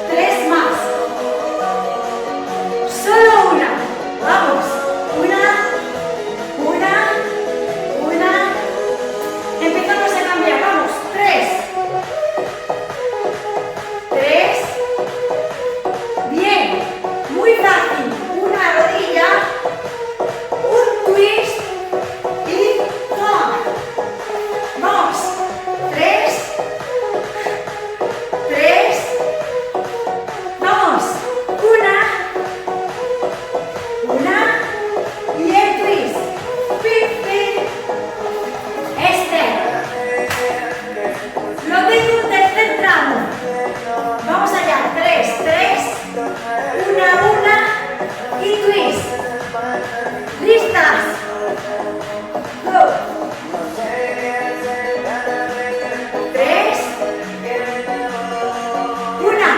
3 más. Solo una. Vamos. Una. Empezamos a cambiar. Vamos. 3. Bien. Muy fácil. Una rodilla. Un twist. Y toma. Vamos. 3. Vamos. Una. Y el twist. Pip, pip. Lo tengo un tercer tramo. Vamos allá. 3. Una. Y twist. ¿Listas? Go. 3. Una.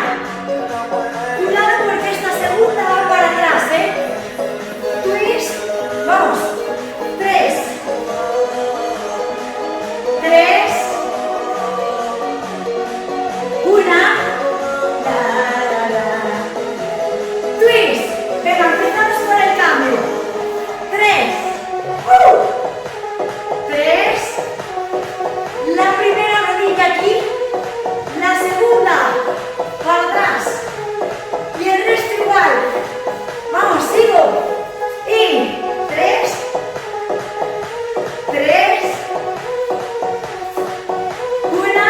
Cuidado porque esta segunda va para atrás, ¿eh? Twist. Vamos. 3. Una. Twist. Venga, empezamos por el cambio. 3. La primera rodilla aquí. La segunda para atrás. Y el resto igual. Vamos, sigo. Y 3. Una.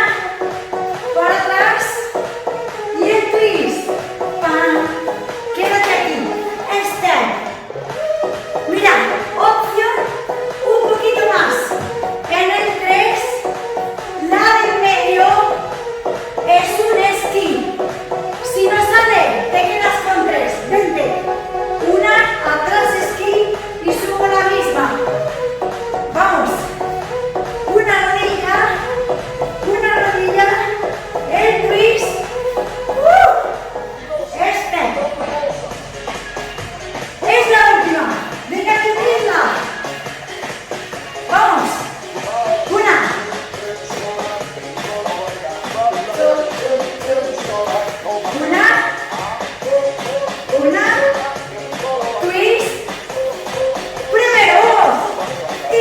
Para atrás. Y el twist. Pam. Quédate aquí. Mira, opción un poquito más. En el 3, la del medio es un esquí. Si no sale, te quedas con 3. Vente. Una, atrás esquí y subo la misma. Vamos. Una rodilla, el twist. Es la última. Venga, que cumplirla. Vamos. Una. Twist. Primero. Y.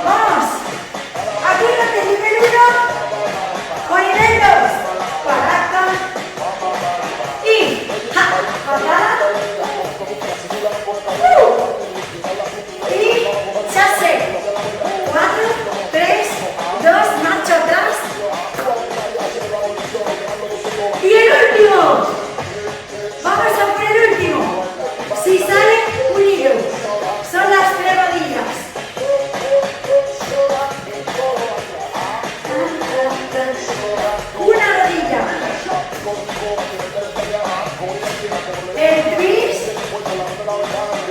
Vamos. Acuérdate, nivel 1. Con nivel 2. Para acá. Y. Para acá. Y. Ya sé. 4, 3, 2, marcha atrás. Y el último. Vamos a por el último. Si sale, unido. Son las 3 rodillas. Una rodilla. El twist.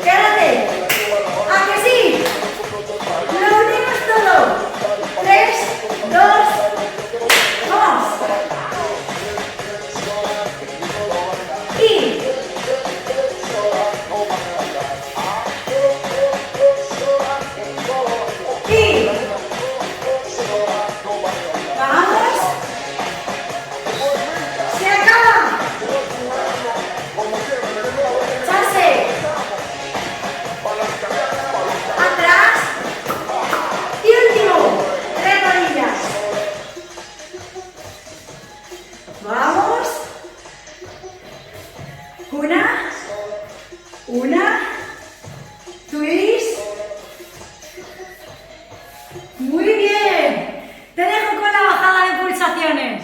Quédate. ¿A que sí? Lo unimos todo. 3, 2, vamos. Y. Vamos. Se acaba. Chase. Atrás. Y último. 3 rodillas. Vamos. Una. Twist. Muy bien. Te dejo con la bajada de pulsaciones.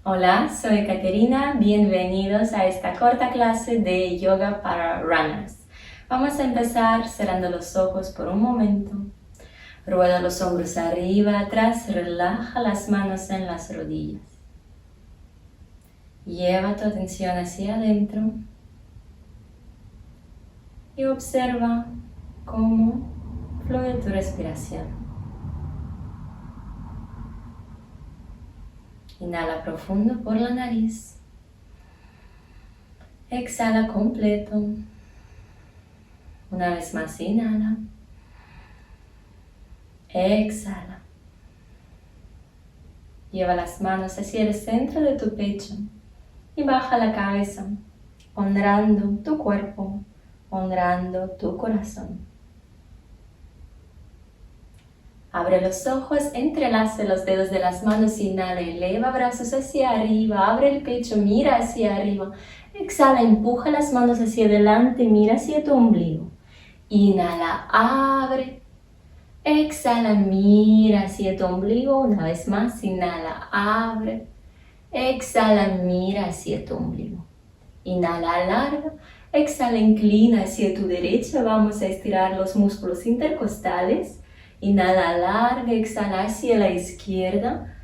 Hola, soy Caterina, bienvenidos a esta corta clase de yoga para runners. Vamos a empezar cerrando los ojos por un momento. Rueda los hombros arriba, atrás, relaja las manos en las rodillas. Lleva tu atención hacia adentro y observa cómo fluye tu respiración. Inhala profundo por la nariz. Exhala completo. Una vez más, inhala. Exhala. Lleva las manos hacia el centro de tu pecho y baja la cabeza, honrando tu cuerpo, honrando tu corazón. Abre los ojos, entrelace los dedos de las manos, inhala, eleva brazos hacia arriba, abre el pecho, mira hacia arriba. Exhala, empuja las manos hacia adelante, mira hacia tu ombligo. Inhala, abre. Exhala, mira hacia tu ombligo. Una vez más, inhala, abre. Exhala, mira hacia tu ombligo. Inhala, alarga. Exhala, inclina hacia tu derecha. Vamos a estirar los músculos intercostales. Inhala, larga, exhala hacia la izquierda.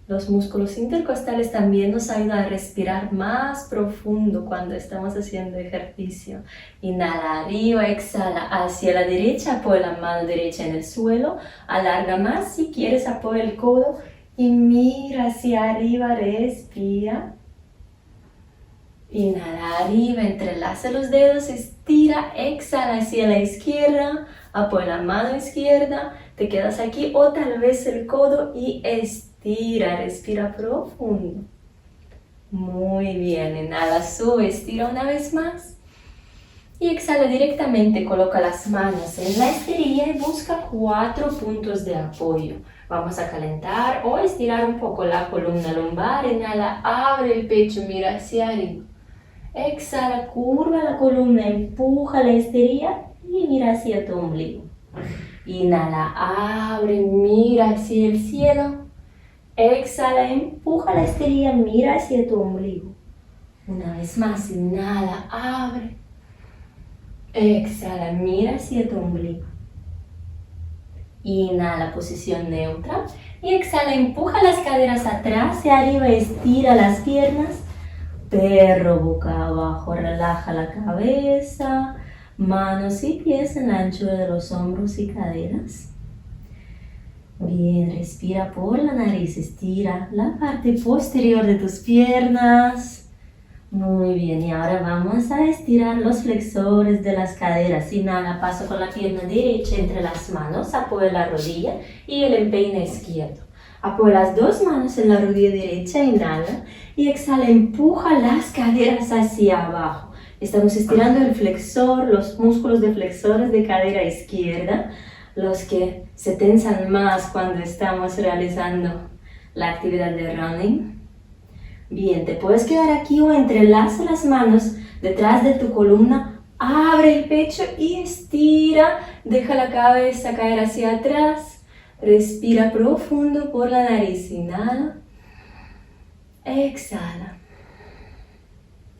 Los músculos intercostales también nos ayudan a respirar más profundo cuando estamos haciendo ejercicio. Inhala arriba, exhala hacia la derecha, apoya la mano derecha en el suelo. Alarga más, si quieres apoya el codo y mira hacia arriba, respira. Inhala arriba, entrelaza los dedos, estira, exhala hacia la izquierda, apoya la mano izquierda, te quedas aquí o tal vez el codo y estira, respira profundo. Muy bien, inhala, sube, estira una vez más y exhala directamente, coloca las manos en la esterilla y busca 4 puntos de apoyo. Vamos a calentar o estirar un poco la columna lumbar, inhala, abre el pecho, mira hacia arriba. Exhala, curva la columna, empuja la esterilla y mira hacia tu ombligo. Inhala, abre, mira hacia el cielo. Exhala, empuja la esterilla, mira hacia tu ombligo. Una vez más, inhala, abre. Exhala, mira hacia tu ombligo. Inhala, posición neutra. Y exhala, empuja las caderas atrás y arriba, estira las piernas. Perro boca abajo, relaja la cabeza, manos y pies en la anchura de los hombros y caderas. Bien, respira por la nariz, estira la parte posterior de tus piernas. Muy bien, y ahora vamos a estirar los flexores de las caderas. Inhala, paso con la pierna derecha entre las manos, apoya la rodilla y el empeine izquierdo. Apoya las 2 manos en la rodilla derecha, inhala y exhala, empuja las caderas hacia abajo. Estamos estirando el flexor, los músculos de flexores de cadera izquierda, los que se tensan más cuando estamos realizando la actividad de running. Bien, te puedes quedar aquí o entrelaza las manos detrás de tu columna, abre el pecho y estira, deja la cabeza caer hacia atrás. Respira profundo por la nariz, inhala, exhala,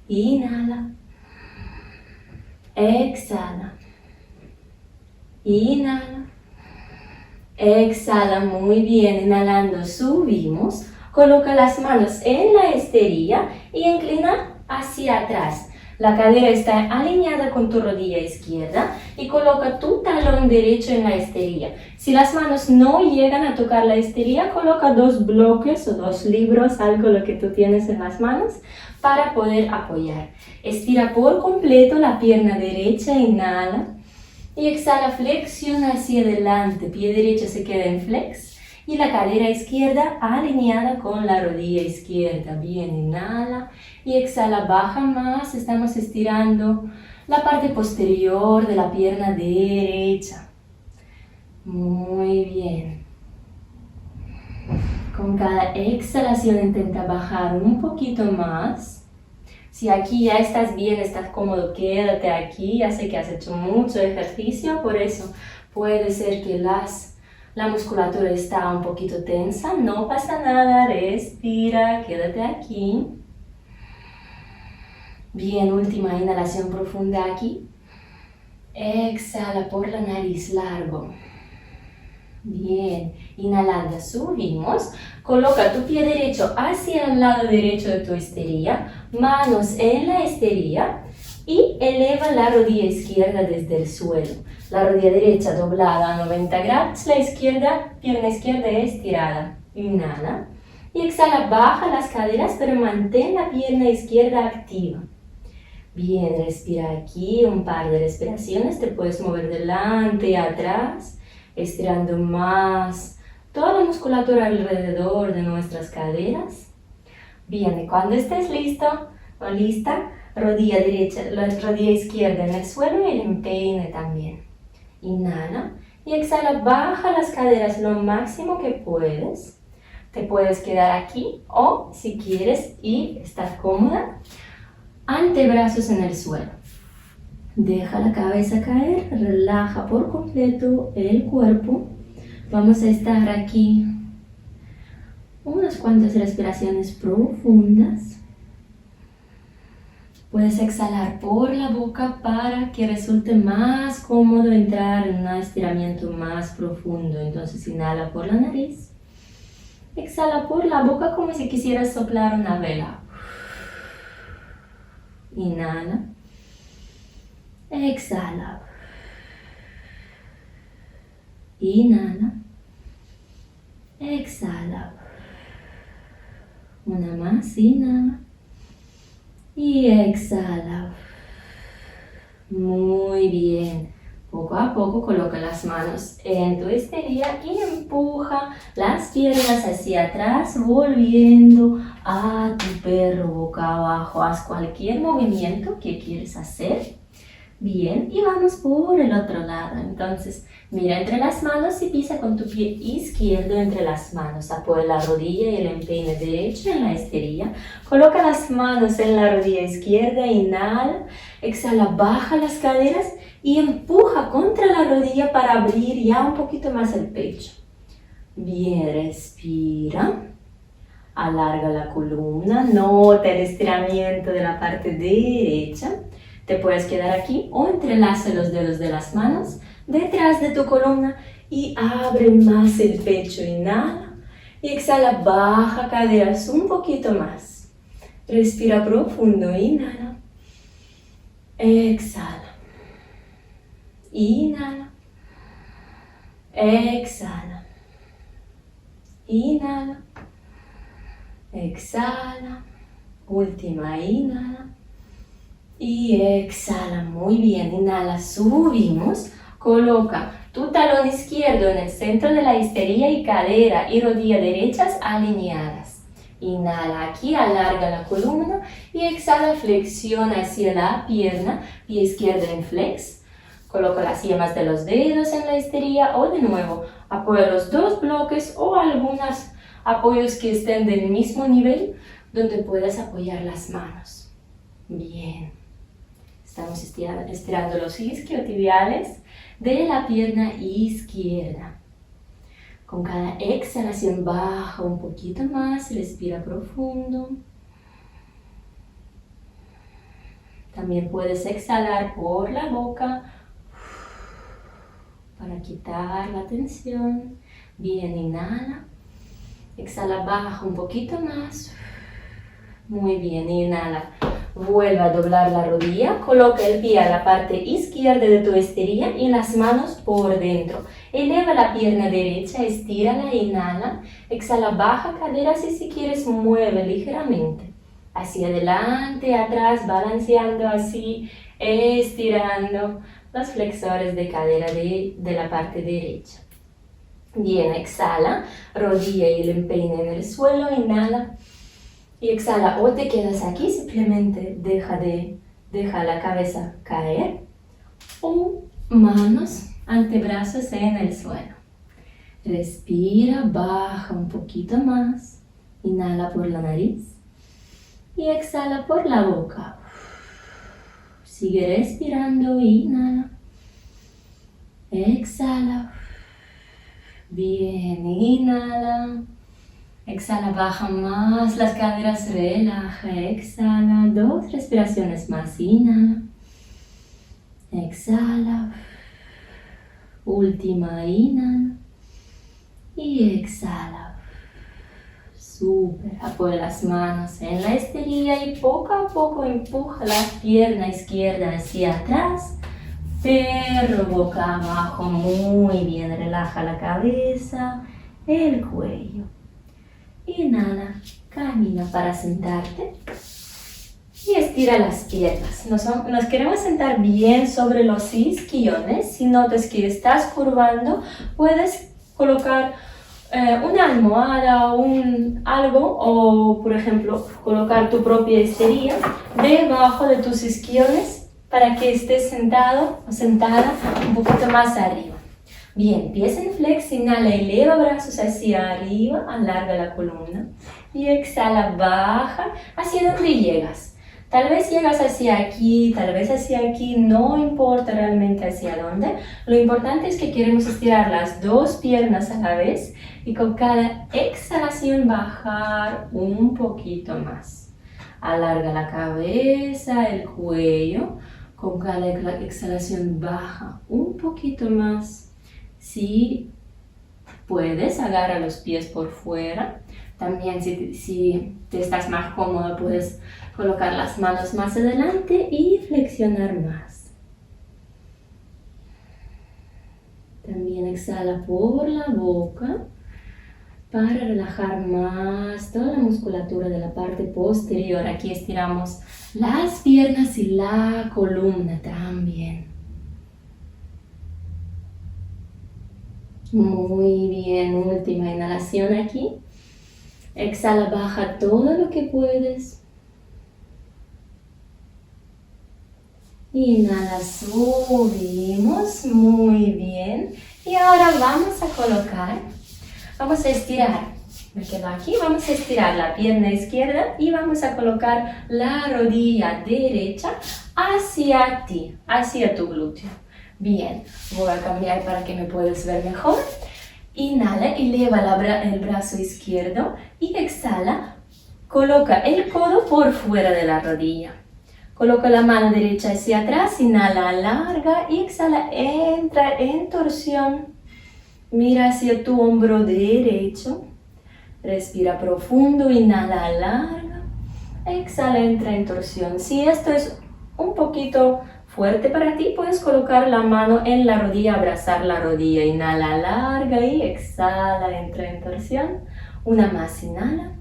inhala, exhala, inhala, exhala, muy bien, inhalando subimos, coloca las manos en la esterilla y inclina hacia atrás. La cadera está alineada con tu rodilla izquierda y coloca tu talón derecho en la esterilla. Si las manos no llegan a tocar la esterilla, coloca 2 bloques o 2 libros, algo lo que tú tienes en las manos, para poder apoyar. Estira por completo la pierna derecha, inhala y exhala, flexiona hacia adelante. Pie derecho se queda en flex y la cadera izquierda alineada con la rodilla izquierda. Bien, inhala y exhala, baja más. Estamos estirando la parte posterior de la pierna derecha. Muy bien. Con cada exhalación intenta bajar un poquito más. Si aquí ya estás bien, estás cómodo, quédate aquí. Ya sé que has hecho mucho ejercicio, por eso puede ser que las La musculatura está un poquito tensa, no pasa nada, respira, quédate aquí. Bien, última inhalación profunda aquí. Exhala por la nariz, largo. Bien, inhalando, subimos. Coloca tu pie derecho hacia el lado derecho de tu esterilla, manos en la esterilla y eleva la rodilla izquierda desde el suelo. La rodilla derecha doblada a 90 grados, la izquierda, pierna izquierda estirada. Inhala y exhala, baja las caderas, pero mantén la pierna izquierda activa. Bien, respira aquí, un par de respiraciones, te puedes mover delante y atrás, estirando más toda la musculatura alrededor de nuestras caderas. Bien, y cuando estés listo o lista, rodilla derecha, la rodilla izquierda en el suelo y el empeine también. Inhala y exhala, baja las caderas lo máximo que puedes. Te puedes quedar aquí o si quieres y estás cómoda, antebrazos en el suelo. Deja la cabeza caer, relaja por completo el cuerpo. Vamos a estar aquí unas cuantas respiraciones profundas. Puedes exhalar por la boca para que resulte más cómodo entrar en un estiramiento más profundo. Entonces inhala por la nariz, exhala por la boca como si quisieras soplar una vela. Inhala, exhala, inhala, exhala. Una más, inhala y exhala. Muy bien. Poco a poco coloca las manos en tu esterilla y empuja las piernas hacia atrás, volviendo a tu perro boca abajo. Haz cualquier movimiento que quieres hacer. Bien, y vamos por el otro lado. Entonces, mira entre las manos y pisa con tu pie izquierdo entre las manos. Apoya la rodilla y el empeine derecho en la esterilla. Coloca las manos en la rodilla izquierda, inhala, exhala, baja las caderas y empuja contra la rodilla para abrir ya un poquito más el pecho. Bien, respira. Alarga la columna, nota el estiramiento de la parte derecha. Te puedes quedar aquí o entrelaza los dedos de las manos detrás de tu columna y abre más el pecho. Inhala y exhala, baja caderas un poquito más. Respira profundo, inhala, exhala, inhala, exhala, inhala, exhala, última, inhala. Y exhala, muy bien, inhala, subimos, coloca tu talón izquierdo en el centro de la esterilla y cadera y rodilla derechas alineadas. Inhala aquí, alarga la columna y exhala, flexiona hacia la pierna, pie izquierdo en flex. Coloca las yemas de los dedos en la esterilla o de nuevo, apoya los dos bloques o algunos apoyos que estén del mismo nivel donde puedas apoyar las manos. Bien. Estamos estirando los isquiotibiales de la pierna izquierda. Con cada exhalación baja un poquito más, respira profundo. También puedes exhalar por la boca para quitar la tensión. Bien, inhala. Exhala, baja un poquito más. Muy bien, inhala. Vuelve a doblar la rodilla, coloca el pie a la parte izquierda de tu esterilla y las manos por dentro. Eleva la pierna derecha, estírala, inhala, exhala, baja caderas y si quieres mueve ligeramente. Hacia adelante, atrás, balanceando así, estirando los flexores de cadera de la parte derecha. Bien, exhala, rodilla y el empeine en el suelo, inhala. Y exhala, o te quedas aquí, simplemente deja la cabeza caer. O manos, antebrazos en el suelo. Respira, baja un poquito más. Inhala por la nariz. Y exhala por la boca. Sigue respirando, inhala. Exhala. Bien, inhala. Exhala, baja más las caderas, relaja, exhala. 2 respiraciones más, inhala. Exhala. Última, inhala. Y exhala. Súper. Apoya las manos en la esterilla y poco a poco empuja la pierna izquierda hacia atrás. Perro boca abajo, muy bien. Relaja la cabeza, el cuello. Inhala, camina para sentarte. Y estira las piernas. Nos queremos sentar bien sobre los isquiones. Si notas que estás curvando, puedes colocar una almohada o algo, o por ejemplo, colocar tu propia esterilla debajo de tus isquiones para que estés sentado o sentada un poquito más arriba. Bien, pies en flex, inhala, eleva brazos hacia arriba, alarga la columna y exhala, baja hacia donde llegas. Tal vez llegas hacia aquí, tal vez hacia aquí, no importa realmente hacia dónde. Lo importante es que queremos estirar las 2 piernas a la vez y con cada exhalación bajar un poquito más. Alarga la cabeza, el cuello, con cada exhalación baja un poquito más. Si puedes, agarra los pies por fuera. También si te estás más cómodo, puedes colocar las manos más adelante y flexionar más. También exhala por la boca para relajar más toda la musculatura de la parte posterior. Aquí estiramos las piernas y la columna también. Muy bien, última inhalación aquí. Exhala, baja todo lo que puedes. Inhala, subimos, muy bien. Y ahora vamos a estirar. Me quedo aquí, vamos a estirar la pierna izquierda y vamos a colocar la rodilla derecha hacia ti, hacia tu glúteo. Bien, voy a cambiar para que me puedas ver mejor. Inhala, eleva el brazo izquierdo y exhala, coloca el codo por fuera de la rodilla. Coloca la mano derecha hacia atrás, inhala, alarga y exhala, entra en torsión. Mira hacia tu hombro derecho. Respira profundo, inhala, alarga. Exhala, entra en torsión. Si esto es un poquito fuerte para ti, puedes colocar la mano en la rodilla, abrazar la rodilla. Inhala, larga y exhala, entra en torsión. Una más, inhala.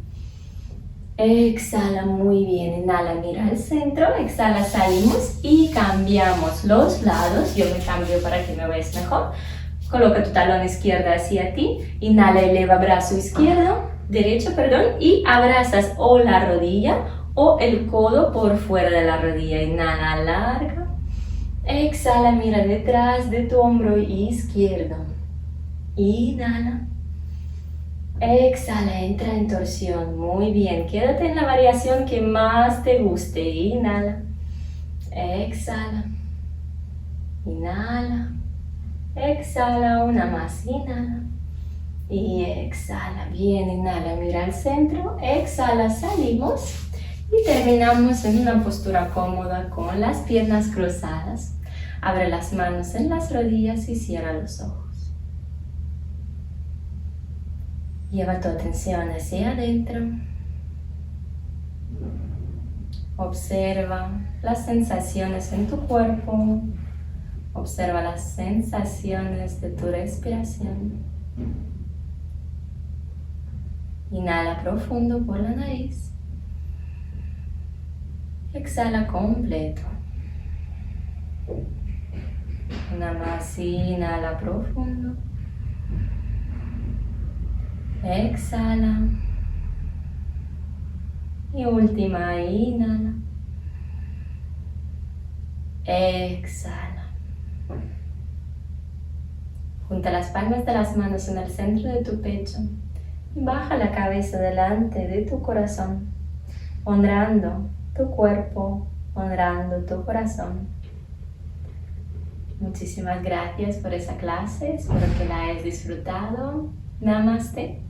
Exhala, muy bien. Inhala, mira al centro. Exhala, salimos y cambiamos los lados. Yo me cambio para que me veas mejor. Coloca tu talón izquierdo hacia ti. Inhala, eleva brazo derecho, y abrazas o la rodilla o el codo por fuera de la rodilla. Inhala, larga. Exhala, mira detrás de tu hombro izquierdo. Inhala. Exhala, entra en torsión. Muy bien, quédate en la variación que más te guste. Inhala. Exhala. Inhala. Exhala, una más. Inhala. Y exhala. Bien, inhala, mira al centro. Exhala, salimos. Y terminamos en una postura cómoda con las piernas cruzadas. Abre las manos en las rodillas y cierra los ojos. Lleva tu atención hacia adentro. Observa las sensaciones en tu cuerpo. Observa las sensaciones de tu respiración. Inhala profundo por la nariz. Exhala completo. Una más, inhala profundo. Exhala. Y última, inhala. Exhala. Junta las palmas de las manos en el centro de tu pecho. Baja la cabeza delante de tu corazón, honrando tu cuerpo, honrando tu corazón. Muchísimas gracias por esa clase, espero que la hayas disfrutado. Namaste.